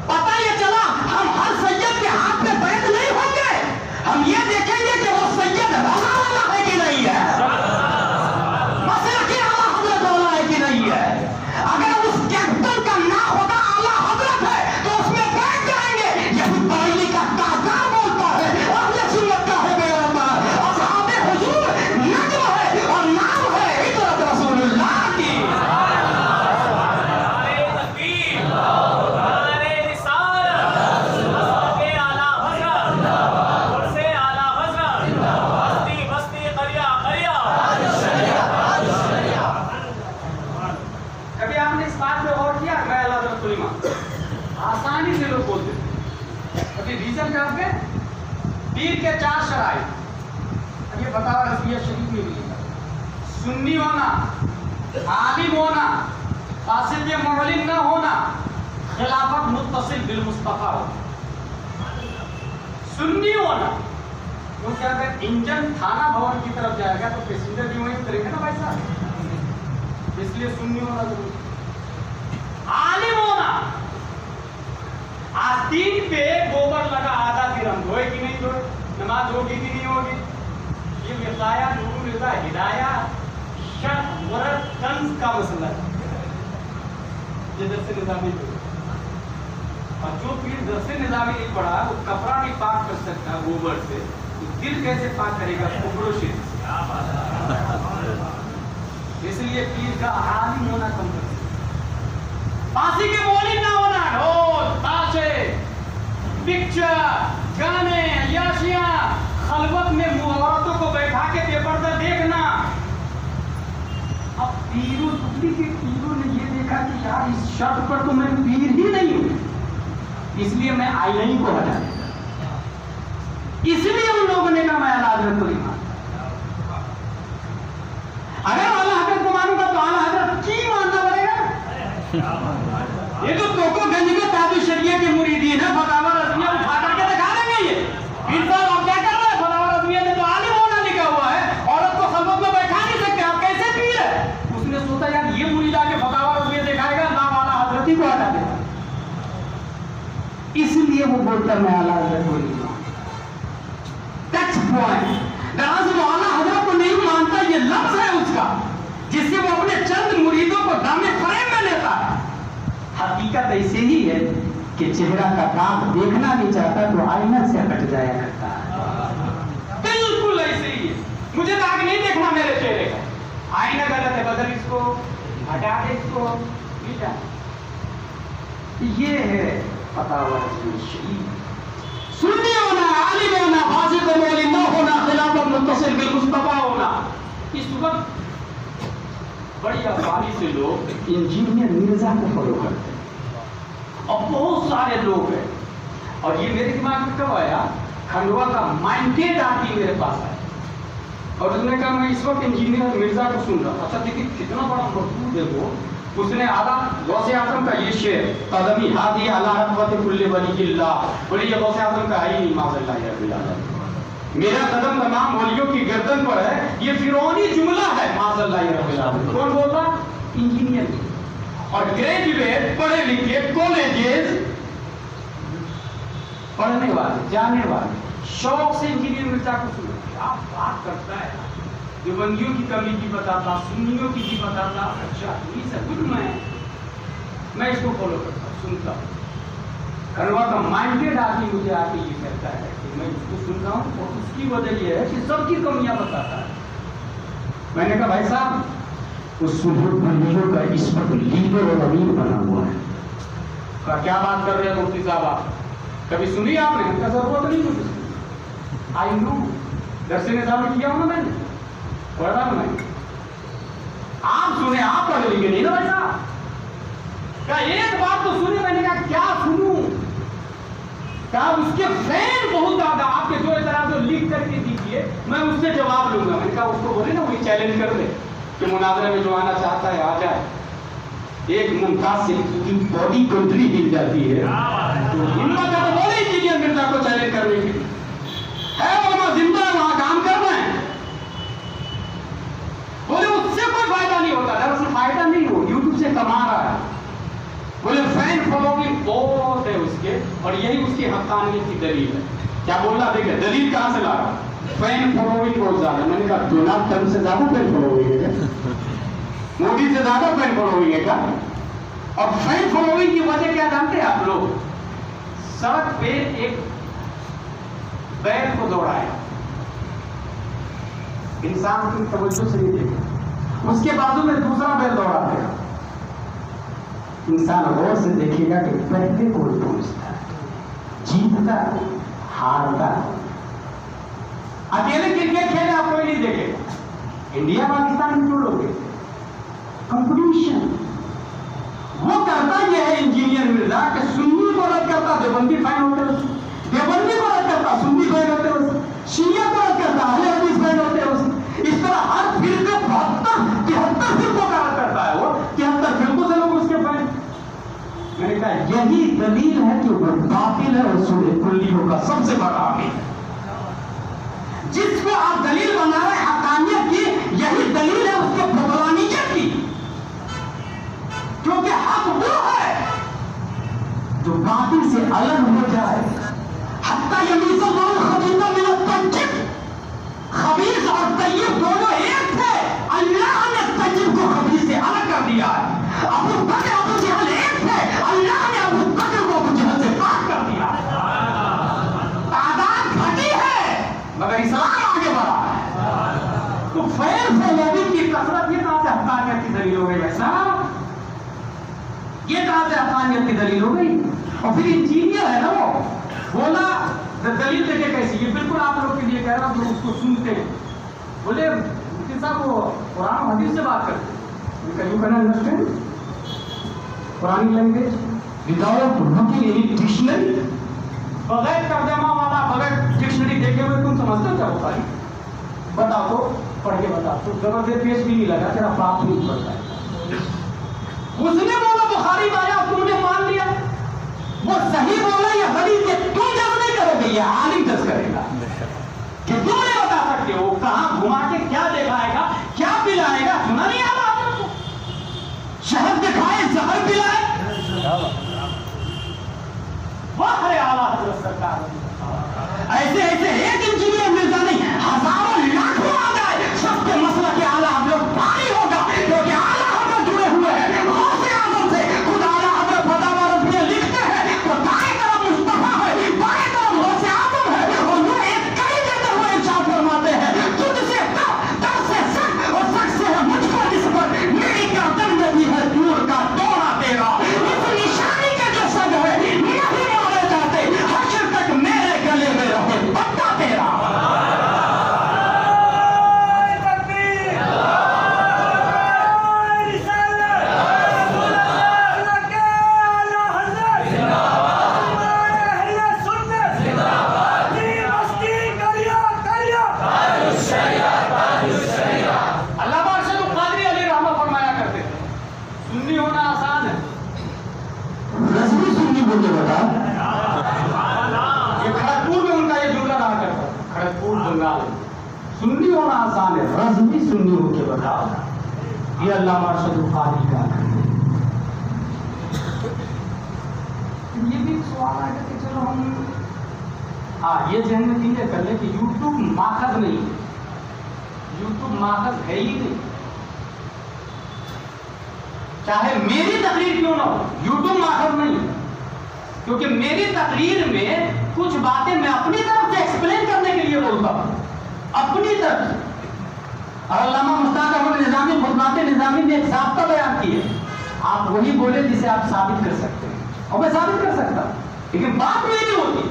پتہ یہ چلا ہم ہر سید کے ہاتھ میں بیعت نہیں ہوں گے, ہم یہ دیکھیں گے کہ وہ سید رضا والا ہے کہ نہیں ہے, مسئلہ کی اعلیٰ حضرت والا ہے کہ نہیں ہے. اگر اس کیپٹن کا نہ ہوتا اعلیٰ حضرت ہے تو اس میں بیٹھ جائیں گے. یہی بریلی کا تاجدار بولتا ہے, اور یہ سنت کا ہے میرا بات. اصحاب حضور نجم ہے اور نام ہے ہجرت رسول اللہ کی. کبھی آپ نے اس بات پہ غور کیا؟ میں اللہ آسانی سے لوگ بولتے تھے. ابھی ریزن کیا آپ کے پیر کے 4 شرائط. اب یہ بتاوا رسمیت شریف میں بھی لکھا, سنی ہونا, عالم ہونا, قاصد معلم نہ ہونا, خلافت متصل بالمصطفیٰ ہونا. سنی ہونا کیونکہ اگر انجن تھانہ بھون کی طرف جائے گا تو پیسنجر بھی وہیں اتریں گے نا بھائی صاحب, اس لیے سنی ہونا ضروری. عالم ہونا, آستین پہ گوبر لگا آدھا درہم, دھوئے کہ نہیں دھوئے, نماز ہوگی کہ نہیں ہوگی. یہ وقایا, نور رضا, ہدایہ, شرط, ورد, کنز کا مسئلہ ہے. یہ درس نظامی پہ, اور جو پیر درس نظامی نہیں پڑھا وہ کپڑا نہیں پاک کر سکتا گوبر سے, تو دل کیسے پاک کرے گا کپڑوں سے. اس لیے پیر کا عالم ہونا کمپلسری، پانسی کے مولد نہ ہونا، ڈھول تاشے پکچر گانے عیاشیاں، خلوت میں عورتوں کو بیٹھا کے بے پردہ دیکھنا۔ اب پیروں دبلی کے پیروں نے یہ دیکھا کہ یار اس شرط پر تو میں پیر ہی نہیں ہوں، اس لیے میں آئینہ کو ہٹا دیا، اس لیے ان لوگوں نے کہا میں اعلی حضرت کو نہیں مانتا۔ اگر اعلی حضرت کو مانوں گا تو اعلی حضرت کی ماننا پڑے گا؟ یہ تو توکو گنج کے تابع شریعہ کے مریدین ہیں، فتاوی رضویہ اٹھا کر کے دکھا دیں گے۔ یہ پیر صاحب آپ کیا کر رہے ہیں؟ فتاوی رضویہ نے تو عالم ہونا لکھا ہوا ہے، عورت کو خلوت میں بیٹھا نہیں سکتے، آپ کیسے پیر ہے؟ اس نے سوچا یار یہ مرید آ کے فتاوی رضویہ دکھائے گا، نام اعلی حضرت ہی کو ہٹا دے گا، اس لیے وہ بولتا میں اعلی حضرت کو نہیں مانتا۔ ٹچ پوائنٹ، دراصل وہ اعلی حضرت کو نہیں مانتا، یہ لفظ ہے اس کا جس سے وہ اپنے چند مریدوں کو دامے فریم میں لیتا ہے۔ حقیقت ایسے ہی ہے کہ چہرہ کا داغ دیکھنا نہیں چاہتا تو آئینہ سے ہٹ جایا کرتا ہے، بالکل ایسے ہی ہے۔ مجھے داغ نہیں دیکھنا میرے چہرے کا، آئینہ غلط ہے، بدل اس کو، ہٹا دے اس کو، مٹا۔ یہ ہے فتاوی رضویہ۔ سنی ہونا، عالم ہونا، فاسق و مولد نہ ہونا، خلافت متصل بالمصطفیٰ ہونا۔ اس وقت بڑی آسانی سے لوگ انجینئر مرزا کو فالو کرتے ہیں اور بہت سارے لوگ ہیں، اور یہ میرے دماغ میں کب آیا؟ کھنڈوا کا مائنڈیڈ آدمی میرے پاس آیا اور اس نے کہا میں اس وقت انجینئر مرزا کو سن رہا۔ اچھا دیکھیے کتنا بڑا مقبول ہے وہ، اس نے اعلیٰ غوث اعظم کا یہ شعر قدمی ہادی علی رغبت کل ولی اللہ، بولے یہ غوث اعظم کا ہے ہی نہیں، معاذ اللہ رب العالمین، میرا قدم تمام ولیوں کی گردن پر ہے، یہ فرعونی جملہ ہے، معاذ اللہ رب العالمین۔ کون بول رہا؟ انجینئر اور گریجویٹ، پڑھے لکھے، کالجز پڑھنے والے، جانے والے، شوق سے انجینئر مرزا کو سنو۔ آپ بات کرتا ہے دیوبندیوں کی کمی کی بتاتا، سنیوں کی بھی بتاتا، اچھا یہ سب کچھ میں اس کو فالو کرتا ہوں، سنتا ہوں۔ کھنڈوا کا مائنڈیڈ آدمی مجھے آ کے یہ کہتا ہے کہ میں اس کو سن رہا ہوں اور اس کی وجہ یہ ہے کہ سب کی کمیاں بتاتا ہے۔ میں نے کہا بھائی صاحب اس بندیوں کا اس وقت لیڈر اور امیر بنا ہوا ہے۔ کہا کیا بات کر رہے ہیں مفتی صاحب آپ، کبھی سنی آپ نے؟ کہا ضرورت نہیں مجھے، آئی نو، درس نظام کیا ہوں نا میں نے، پڑھا میں نے، آپ سنیں، آپ پڑھ لیں گے نہیں نا بھائی صاحب؟ کہا ایک بات تو سنی۔ میں نے کہا کیا سنوں؟ کہا اس کے فین بہت زیادہ، آپ کے جو اعتراض لکھ کر کے دیجیے میں اس سے جواب لوں گا۔ میں نے کہا اس کو بولے نا وہی چیلنج کر دے کہ مناظرے میں جو آنا چاہتا ہے آ جائے۔ ایک ممتاز سے کی باڈی کنٹری ہل جاتی ہے، ہمت ہے تو بولے انجینئر مرزا کو چیلنج کرنے کی ہے، علماء زندہ ہے وہاں کام کر رہے ہیں، بولے اس سے کوئی فائدہ نہیں ہوتا۔ دراصل فائدہ نہیں ہو، یوٹیوب سے کما رہا ہے، بولے فین فالوئنگ بہت ہے اس کے، اور یہی اس کی حقانیت کی دلیل ہے۔ کیا بول رہا؟ دیکھیں دلیل کہاں سے لا رہا، فین فالوئنگ بہت زیادہ۔ میں نے کہا ڈونلڈ ٹرمپ سے زیادہ فین فالوئنگ ہے کیا؟ مودی سے زیادہ فین فالوئنگ ہے کیا؟ اور فین فالوئنگ کی وجہ کیا جانتے ہیں آپ لوگ؟ سڑک پہ ایک بیل کو دوڑایا، انسان کی توجہ سے نہیں دیکھا، اس کے بازو میں دوسرا بیل دوڑا دیا، انسان غور سے دیکھے گا کہ پہلے کون پہنچتا ہے، جیتتا ہے، ہارتا ہے۔ اکیلے کرکٹ کھیلے آپ کوئی نہیں دیکھے گا، انڈیا پاکستان میں جو لوگ دیکھتے کمپٹیشن۔ وہ کرتا یہ ہے انجینئر مرزا کہ سنی کو رد کرتا دیوبندی فین ہوتے ہیں، دیوبندی کو رد کرتا سنی فین ہوتے ہیں، شیعہ کو رد کرتا اہل حدیث فین ہوتے ہیں، اس طرح ہر فرقے 73 فرقوں کا رد کرتا ہے، وہ 73 فرقوں سے لوگ اس کے فین۔ میں نے کہا یہی دلیل ہے کہ وہ باطل ہے اور سورہ کلیوں کا سب سے بڑا عامل ہے۔ جس کو آپ دلیل بنا رہے ہیں حقانیت کی، یہی دلیل ہے اس کے بھگوانیت کی، کیونکہ حق وہ ہے جو باطل سے الگ ہو جائے۔ حتی یمیز اللہ الخبیث من الطیب، خبیث اور طیب دونوں ایک تھے، اللہ نے طیب کو خبیث سے الگ کر دیا ہے۔ ابو بکر ابو جہل ایک تھے، اللہ نے ابو بکر کو ابو جہل سے پاک کر دیا۔ تعداد گھٹی ہے مگر اسلام آگے بڑھا ہے۔ یہ کہاں سے حقانیت کی دلیل ہو گئی؟ اور پھر انجینئر ہے نا وہ بولا دلیل دیکھے کیسی، یہ بالکل آپ لوگ کے لیے کہہ رہا ہوں جو اس کو سنتے ہیں. بولے مفتی صاحب وہ قرآن و حدیث سے بات کرتے ہیں. You can understand Quran language without looking any dictionary, بغیر ترجمہ والا بغیر ڈکشنری دیکھے ہوئے تم سمجھتے ہو کیا بخاری؟ بتا تو پڑھ کے بتا تو زبردست پیش بھی نہیں لگا، تیرا باپ نہیں پڑھتا ہے. اس نے بولا بخاری بایا اور تم نے مان لیا. وہ صحیح بولا یا غلط ہے تم جب نہیں کرو گے، یہ عالم جج کرے گا کہ تم نہیں بتا سکتے ہو کہاں گھما کے کیا دکھائے گا، کیا پلائے گا. سنا نہیں آ رہا آپ کو؟ شہد دکھائے زہر پلائے. واہ اعلیٰ حضرت سرکار، ایسے ایسے ایک انجینئر مرزا نہیں ہزاروں لاکھوں آ جائے سب کے مسئلہ کے اعلیٰ ہم لوگ پانی ہوگا، کیونکہ اعلیٰ حضرت جڑے ہوئے ہیں غوث اعظم سے. خود اعلیٰ حضرت فتاوی رضویہ لکھتے ہیں تو دائیں طرف مصطفیٰ ہے، بائیں طرف غوث اعظم ہے، اور وہ ایک کڑی دیتے ہوئے ارشاد فرماتے ہیں تجھ سے در سے سک اور سک سے ہے مجھ کو نسبت، میری گردن میں بھی ہے دور کا دوڑا تیرا. اس نشانی کے جو سگ ہے نہیں مارے جاتے، حشر تک میرے گلے میں رہے پتا تیرا. سنی ہونا آسان ہے، رضوی سنی ہو کے بتاؤ. یہ علامہ ارشد القاری کا یہ بھی سوال آئے گا کہ چلو ہم یہ ذہن میں کلیئر کر لیں کہ یوٹیوب ماخذ نہیں ہے. یوٹیوب ماخذ ہے ہی نہیں، چاہے میری تقریر کیوں نہ ہو یوٹیوب ماخذ نہیں ہے. کیونکہ میری تقریر میں کچھ باتیں میں اپنی طرف سے ایکسپلین کرنے کے لیے بولتا ہوں، اپنی طرف سے. اور علامہ مشتاق احمد نظامی خطبات نظامی نے ایک ضابطہ بیان کی ہے، آپ وہی بولے جسے آپ ثابت کر سکتے ہیں، اور میں ثابت کر سکتا ہوں. لیکن بات وہی نہیں ہوتی،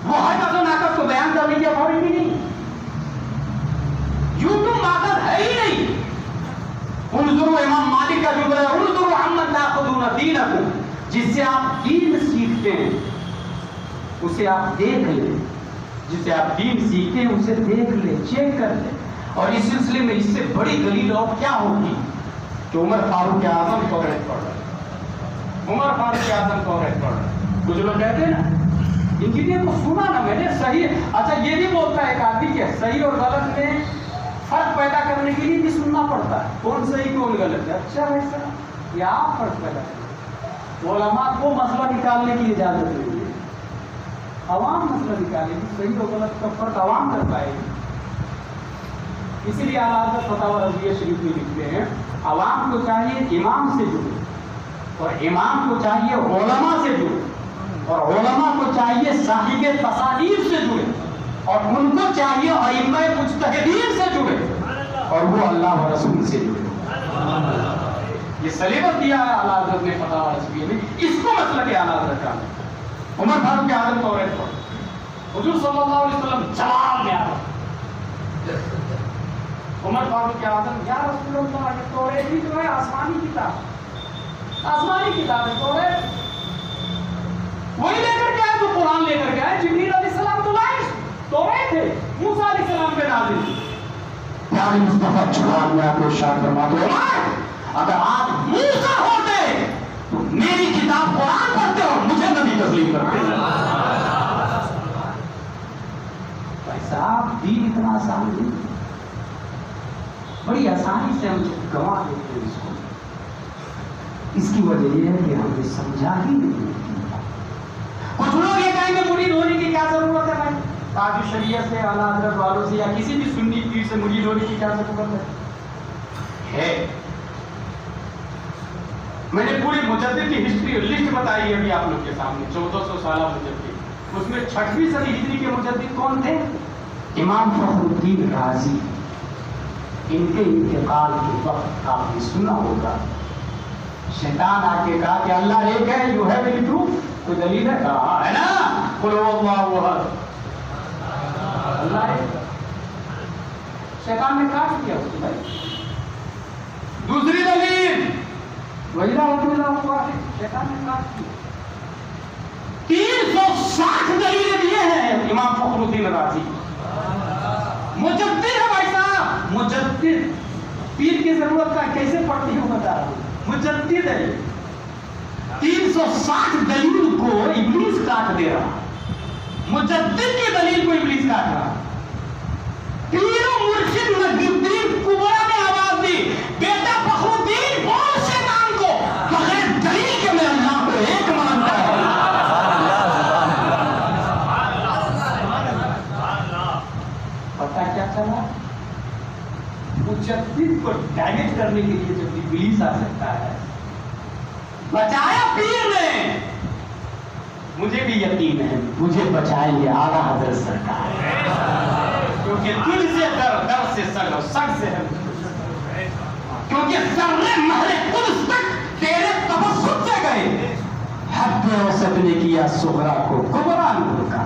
وہ ہر کس و ناقص کو بیان کرنے کی اتھارٹی نہیں. یوٹیوب ماخذ ہے ہی نہیں. انظروا امام مالک کا جملہ ہے انظروا عمن تاخذون دینکم، جس سے آپ دین سیکھتے ہیں اسے آپ دیکھ لیں، جسے آپ دین سیکھتے ہیں اسے دیکھ لیں، چیک کر لیں. اور اس سلسلے میں اس سے بڑی دلیل اور کیا ہوگی کہ عمر فاروق اعظم کو رہت پڑ رہا ہے. عمر فاروق اعظم کو رہت پڑ رہا ہے. کچھ لوگ کہتے ہیں نا انجینئر کو سنا نا میں نے صحیح. اچھا یہ بھی بولتا ہے ایک آدمی کہ صحیح اور غلط میں فرق پیدا کرنے کے لیے بھی سننا پڑتا ہے، کون صحیح کون غلط ہے. اچھا ویسا یہ آپ فرق پیدا کریں. علماء کو مسئلہ نکالنے کی اجازت نہیں ہے، عوام مسئلہ نکالے گی، صحیح اور غلط کا فرق عوام کر پائے گی. اسی لیے اعلیٰ حضرت فتاوی رضویہ شریف میں لکھتے ہیں عوام کو چاہیے امام سے جڑے، اور امام کو چاہیے علماء سے جڑے، اور علماء کو چاہیے صاحب تصانیف سے جڑے، اور ان کو چاہیے ائمہ مجتہدین سے جڑے، اور وہ اللہ و رسول سے جڑے. یہ سلیبس دیا ہے اعلیٰ حضرت نے فتاوی رضویہ میں. اس کو مسئلہ کیا اعلیٰ حضرت کا عمر فاروق اعظم کو ریت پر حضور صلی اللہ علیہ وسلم جواب میں آ رہا. عمر فاروق اعظم یا رسول اللہ یہ توریت بھی جو ہے آسمانی کتاب، آسمانی کتاب ہے توریت، وہی لے کر کے آئے تو قرآن لے کر کے آئے. جبریل علیہ السلام تو لائے توریت ہے، موسیٰ علیہ السلام پہ نازل تھی. پیارے مصطفیٰ جواب میں آپ کو ارشاد فرماتے ہیں اگر آپ موسیٰ ہوتے تو میری کتاب قرآن پڑھتے اور مجھے نبی تسلیم کرتے. بھائی صاحب دین اتنا آسان نہیں، بڑی آسانی سے ہم گنوا دیتے ہیں اس کو. اس کی وجہ یہ ہے کہ ہم نے سمجھا ہی نہیں. کچھ لوگ یہ کہیں گے مرید ہونے کی کیا ضرورت ہے بھائی، تاج شریعت سے اعلیٰ حضرت والوں سے یا کسی بھی سنی پیر سے مرید ہونے کی کیا ضرورت ہے. میں نے پوری مجدد کی ہسٹری لسٹ بتائی ہے ابھی آپ لوگ کے سامنے، 1400 سالہ مجدد. اس میں 6ویں صدی ہجری کے مجدد کون تھے؟ امام فخر الدین رازی. ان کے انتقال کے وقت آپ نے سنا ہوگا شیطان آ کے کہا کہ اللہ ایک ہے، یو ہیو اینی پروف؟ کوئی دلیل ہے؟ کہا ہے نا، قل هو اللہ احد، اللہ ایک۔ شیطان نے کاٹ دیا اس کو بھائی۔ دوسری دلیل وَإِذَا وَجُدَ اللَّهُ، شیطان نے کاٹ دیا۔ 360 دلیلیں دیے ہیں امام فخر الدین رازی، مجدد ہے بھائی صاحب، مجدد، پیر کی ضرورت کا کیسے پڑھتی ہوں بتا رہا ہوں، مجدد ہے۔ 360 دلیل کو ابلیس کاٹ دے رہا، مجدد کی دلیل کو ابلیس کاٹ رہا۔ پیر و مرشد نجم الدین کبرا نے آواز دی، بیٹا فخر الدین بول شیطان کو بغیر دلیل کے میں اللہ کو ایک مانتا ہوں۔ پتہ کیا چلا؟ مجدد کو ڈیمیج کرنے کے لیے جب ابلیس آ سکتا ہے، بچایا پیر نے، مجھے بھی یقین ہے مجھے بچائیں گے اعلیٰ حضرت سرکار، کیونکہ دل سے در، در سے سگ، سگ سے ہے، کیونکہ ذرے محل قدس تک تیرے تبسم سے گئے، حد اوسط نے کیا صغرا کو کبرا نور کا۔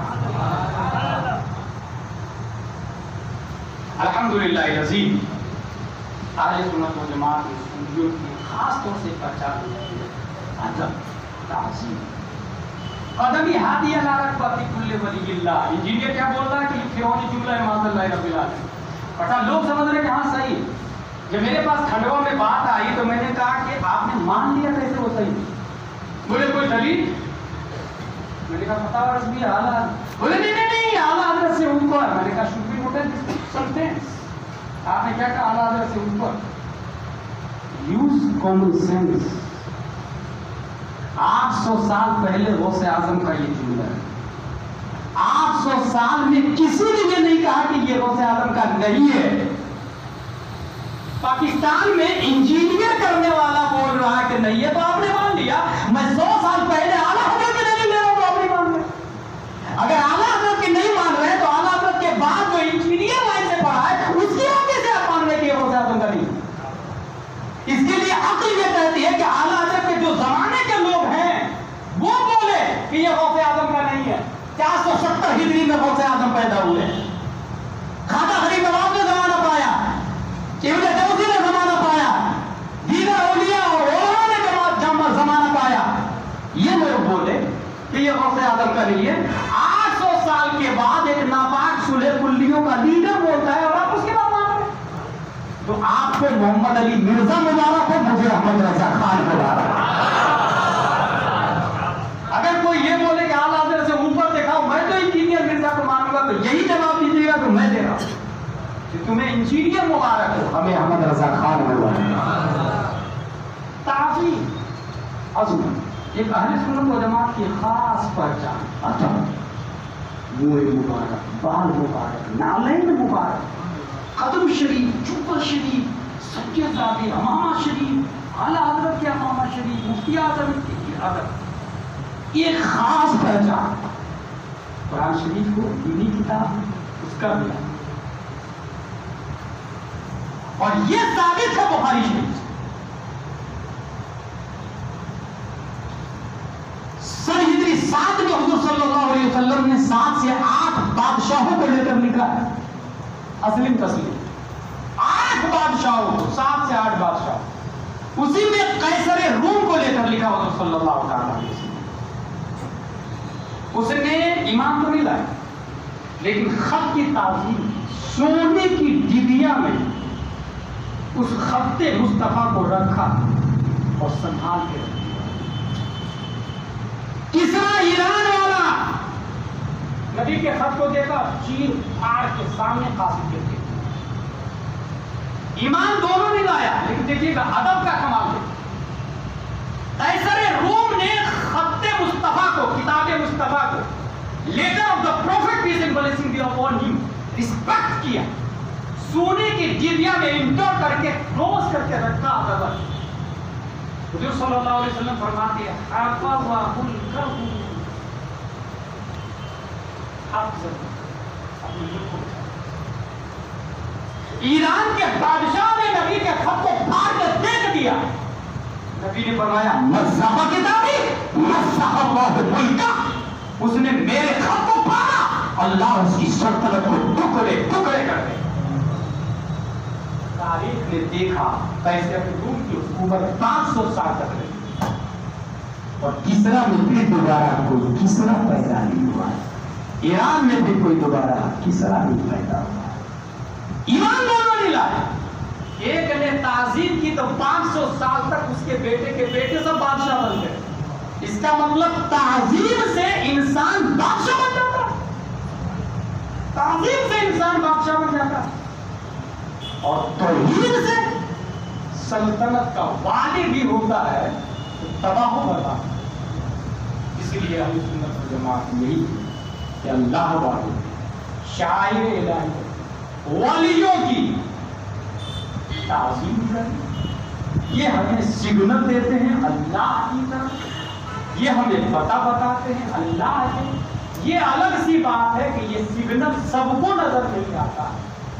الحمدللہ العظیم، اہل سنت و جماعت کی خاص طور سے پہچان ادب، تعظیم، قدمی ہادی علارت باتی کل ولی اللہ۔ انجینئر کیا بول رہا ہے کہ فرعونی جملہ ہے معاذ اللہ رب العالمین، پتہ لوگ سمجھ رہے کہ ہاں صحیح۔ جب میرے پاس کھنڈوا میں بات آئی تو میں نے کہا کہ آپ نے مان لیا کیسے وہ صحیح؟ بولے کوئی دلیل؟ میں نے کہا فتاوی رضویہ اعلیٰ، بولے نہیں اعلیٰ حضرت سے اوپر۔ میں نے کہا should be noted sentence، آپ نے کیا کہا اعلیٰ حضرت سے اوپر؟ use common sense۔ 800 سال پہلے غوث اعظم کا یہ جملہ ہے، 800 سال میں کسی نے یہ نہیں کہا کہ یہ غوث اعظم کا نہیں ہے۔ پاکستان میں انجینئر کرنے والا بول رہا ہے کہ نہیں ہے تو آپ نے مان لیا۔ میں 100 سال پہلے اعلیٰ حضرت کی دلیل لے رہا ہوں تو آپ نہیں مان رہے۔ اگر اعلیٰ حضرت کی نہیں مان رہے تو اعلیٰ حضرت کے بعد جو انجینئر لائن سے پڑھا ہے اس کی وجہ سے آپ مان رہے کہ یہ غوث اعظم کا نہیں۔ اس کے لیے عقل یہ کہتی ہے کہ اعلیٰ حضرت کے جو زمانے کے لوگ ہیں وہ بولے کہ یہ غوث اعظم کا نہیں ہے۔ 470 ہجری میں غوث اعظم پیدا ہوئے، خواجہ غریب نواز نے زمانہ پایا، ابن جوزی نے زمانہ پایا، دیگر اولیاء اور علماء نے زمانہ پایا، یہ لوگ بولے کہ یہ غوث اعظم کا نہیں ہے۔ 800 سال کے بعد ایک ناپاک صلح کلیوں کا لیڈر بولتا ہے اور آپ اس کے بعد مان رہے ہیں۔ تو آپ کو محمد علی مرزا مبارک ہو، مجھے احمد رضا خان مبارک۔ اگر کوئی یہ بولے کہ اعلیٰ حضرت سے اوپر دیکھا میں تو انجینئر مرزا کو مانوں گا، تو یہی جواب دیجیے گا تو میں دے رہا ہوں کہ تمہیں انجینئر مبارک ہو، ہمیں احمد رضا خان مبارک۔ تعظیم، عظمت، ایک اہل سنت و جماعت کی خاص پہچان، ادب، منہ مبارک، بال مبارک، نالین مبارک، قدم شریف، جوبہ شریف، سجدہ زادی، امامہ شریف، اعلیٰ حضرت کے امامہ شریف، مفتی اعظم کی ادب، یہ خاص پہچان۔ قرآن شریف کو دینی کتاب اس کا بھی ہے، اور یہ ثابت ہے بخاری شریف سے۔ سن ہجری 7 میں حضور صلی اللہ علیہ وسلم نے 7 سے 8 بادشاہوں کو لے کر لکھا ہے، اسلم تسلیم، 8 بادشاہوں کو، 7 سے 8 بادشاہ، اسی میں قیصر روم کو لے کر لکھا حضور صلی اللہ علیہ وسلم۔ اس نے ایمان تو نہیں لایا لیکن خط کی تعظیم، سونے کی ڈبیا میں اس خط مصطفیٰ کو رکھا اور سنبھال کے رکھا۔ کسرا ایران والا نبی کے خط کو دیکھا، چیر پھاڑ کے سامنے قاصد کے دیکھا۔ ایمان دونوں نہیں لایا لیکن دیکھیے گا ادب کا کمال ہے۔ قیصر روم نے خط مصطفیٰ کو، کتاب مصطفیٰ کو، letter of the prophet peace and blessings be upon him, respect کیا، سونے کی ڈبیا میں انٹر کر کے کلوز کر کے رکھا ادب۔ حضور صلی اللہ علیہ وسلم فرماتے ہیں حفظہ الکرہ حفظہ، ایران کے بادشاہ نے نبی کے خط کو پھاڑ کے دیکھ دیا، نبی نے فرمایا مزح کتابی مزح اللہ ملکہ، اس نے میرے خط کو پاڑا، اللہ اس کی سلطنت کو ٹکڑے ٹکڑے کر دے۔ تاریخ نے دیکھا کیسے اپنے روم کی حکومت 500 سال تک رہی، اور کسرا میں بھی دوبارہ کوئی کسرا پیدا نہیں ہوا، ایران میں بھی کوئی دوبارہ کسرا نہیں پیدا ہوا۔ ایمان دونوں نہیں لائے، ایک نے تعظیم کی تو 500 سال تک اس کے بیٹے سب بادشاہ بن گئے۔ اس کا مطلب تعظیم سے انسان بادشاہ بن جاتا، تعظیم سے انسان بادشاہ بن جاتا، اور توحید سے سلطنت کا والی بھی ہوتا ہے تو تباہ و برباد۔ اس لیے ہم سنت والجماعت یہی کہ اللہ والے شاعر الہی ولیوں کی تعظیم کریں، یہ ہمیں سگنل دیتے ہیں اللہ کی طرف، یہ ہمیں پتہ بتاتے ہیں اللہ کے۔ یہ الگ سی بات ہے کہ یہ سگنل سب کو نظر نہیں آتا،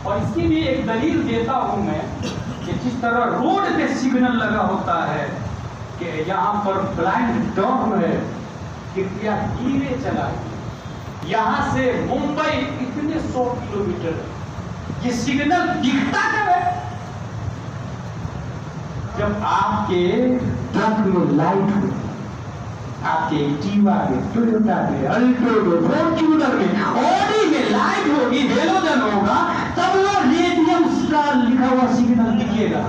اور اس کی بھی ایک دلیل دیتا ہوں میں کہ جس طرح روڈ پہ سگنل لگا ہوتا ہے کہ یہاں پر بلائنڈ ٹرن ہے، کرپیا دھیرے چلائیں، یہاں سے ممبئی اتنے 100 کلومیٹر، یہ سگنل دکھتا کب ہے؟ جب آپ کے ٹرک میں لائٹ ہو، آپ کے ایکٹیوا میں، ٹویوٹا میں، الٹو میں، فارچونر میں، آڈی میں لائٹ ہوگی، ہیلوجن ہوگا، تب وہ ریڈیم اسٹار لکھا ہوا سگنل دکھے گا۔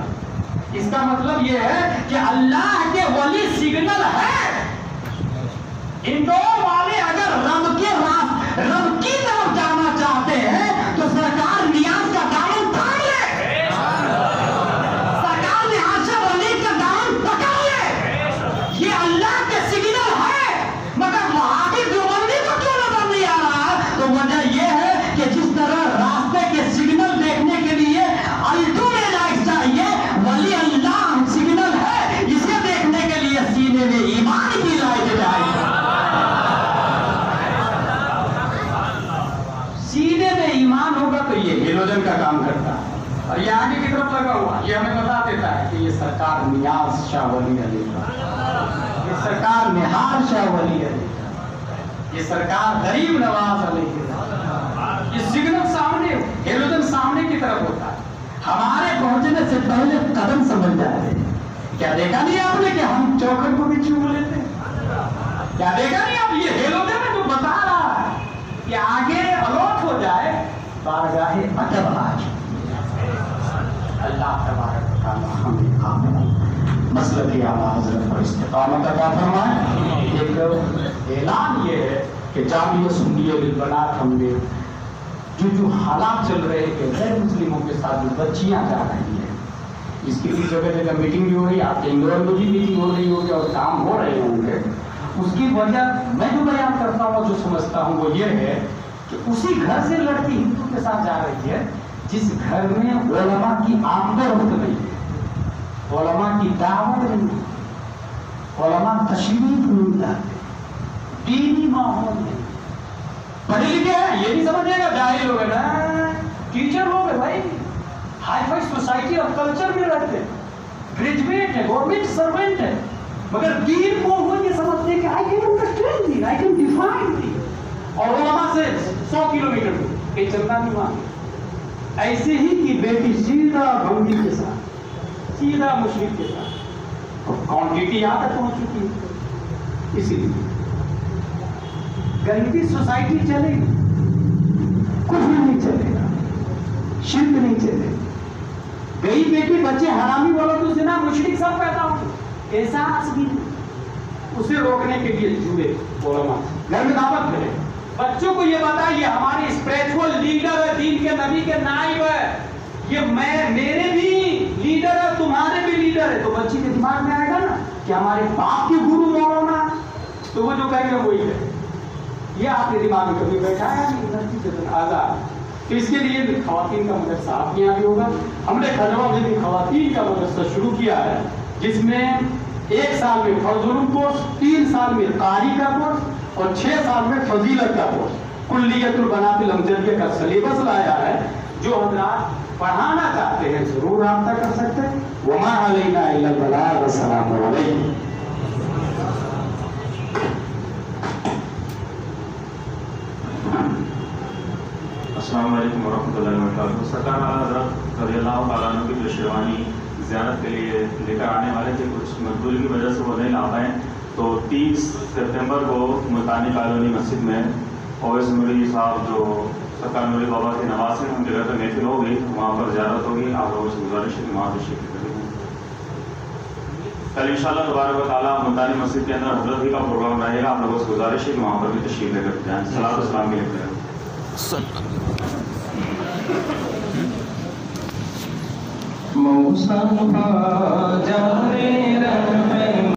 اس کا مطلب یہ ہے کہ اللہ کے ولی سگنل ہے۔ اندور والے اگر رب کی طرف جانا چاہتے ہیں تو سرکار نیاز کا دامن تھام لے، سرکار نیاز ولی کا دامن پکڑ لے، یہ اللہ کے سگنل ہے۔ مگر وہاں کی دیوبندی کو کیوں نظر نہیں آ رہا؟ تو وجہ یہ ہے کہ جس طرح راستے کے سگنل دیکھنے کے لیے الٹو میں لائٹ چاہیے، ولی اللہ سگنل ہے، اسے دیکھنے کے لیے سینے میں ایمان کی لائٹ چاہیے۔ سینے میں ایمان ہوگا تو یہ ہیلوجن کا کام کرتا ہے، اور یہ آگے کی طرف لگا ہوا، یہ ہمیں بتا دیتا ہے کہ یہ سرکار نیاز شاہ ولی علیہ کا، یہ سرکار نہار شاہ ولی علیہ کا، یہ سرکار غریب نواز علیہ کا۔ یہ سگنل سامنے، ہیلوجن سامنے کی طرف ہوتا ہے، ہمارے پہنچنے سے پہلے قدم سمجھ جاتے ہیں۔ کیا دیکھا نہیں آپ نے کہ ہم چوکھٹ کو بھی چوم لیتے ہیں؟ کیا دیکھا نہیں آپ؟ یہ ہیلوجن ہے جو بتا رہا ہے کہ آگے الوٹ ہو جائے، بارگاہ ادب آ جائے۔ اللہ تبارک و تعالی ہمیں آمین مسلک اعلیٰ حضرت پر استقامت عطا فرمائے۔ ایک اعلان یہ ہے کہ جامعہ سنیہ للبنات ہم نے جو حالات چل رہے ہیں کہ غیر مسلموں کے ساتھ جو بچیاں جا رہی ہیں، اس کی بھی جگہ جگہ میٹنگ بھی ہو رہی ہے، آپ کے اندور میں بھی میٹنگ ہو رہی ہوگی اور کام ہو رہے ہوں گے۔ اس کی وجہ میں جو بیان کرتا ہوں، جو سمجھتا ہوں وہ یہ ہے کہ اسی گھر سے لڑکی ہندو کے ساتھ جا رہی ہے جس گھر میں علماء کی آمد و رفت نہیں ہے، علماء کی دعوت نہیں ہے، علماء تشریف نہیں لاتے، دینی ماحول نہیں، پڑھے لکھے ہیں یہ نہیں سمجھے گا، جاہل لوگ ہیں نا، ٹیچر لوگ ہیں بھائی، ہائی فائی سوسائٹی اور کلچر میں رہتے ہیں، گریجویٹ ہے، گورنمنٹ سروینٹ ہے، مگر دین کو وہ یہ سمجھتے ہیں کہ I can understand it, I can define it، اور علماء سے 100 کلومیٹر دور کہیں چلنا نہیں مانگے۔ ایسے ہی کی بیٹی سیدھا بندی کے ساتھ، سیدھا مشرک کے ساتھ، کوانٹیٹی یہاں تک پہنچ چکی ہے۔ اسی لیے گندی سوسائٹی چلے گی، کچھ نہیں چلے گا، شرک نہیں چلے گا۔ گئی بیٹی بچے حرامی بولو تو زنا مشرک سب پیدا ہوں، احساس بھی اسے روکنے کے لیے جڑے علماء گھر میں دعوت کرے، بچوں کو یہ بتائیے ہماری اسپریچول لیڈر ہے، دین کے نبی کے نائب ہے، یہ میرے بھی لیڈر ہے، تمہارے بھی لیڈر ہے، تو بچی کے دماغ میں آئے گا نا کہ ہمارے باپ کے گرو مولانا، تو وہ جو کہیں گے وہی ہے۔ یہ آپ کے دماغ میں کبھی بیٹھا ہے نہیں آزاد؟ تو اس کے لیے بھی خواتین کا مدرسہ آپ کے یہاں بھی ہوگا۔ ہم نے کھجوا میں بھی خواتین کا مدرسہ شروع کیا ہے، جس میں 1 سال میں فرض العلوم کورس، 3 سال میں قاری کا کورس اور 6 سال میں فضیلت کا کورس، کلیت البنات الامجدیہ کا سلیبس لایا ہے۔ جو حضرات پڑھانا چاہتے ہیں ضرور رابطہ کر سکتے ہیں. وما علینا الا البلاغ. السلام علیکم. السلام علیکم ورحمۃ اللہ وبرکاتہ. سرکار حضرت رضی اللہ تعالیٰ عنہ کی جو شیروانی زیارت کے لیے لے کر آنے والے تھے، کچھ مجبوری کی وجہ سے وہ نہیں لا پائے، تو 30 سپتمبر کو ملتانی کالونی مسجد میں اویس نوری صاحب جو سرکار نوری بابا کے نواز ہیں ان کے گھر پہ محفل ہوگی، وہاں پر زیارت ہوگی. آپ لوگوں سے گزارش ہے کہ وہاں پہ شرکت کریں. کل انشاءاللہ تبارک و تعالیٰ ملتانی مسجد کے اندر حضرت ہی کا پروگرام رہے گا. آپ لوگوں سے گزارش ہے کہ وہاں پر بھی تشریف لے کر جائیں. صلاۃ و سلام کے لیے موسم جانے رہے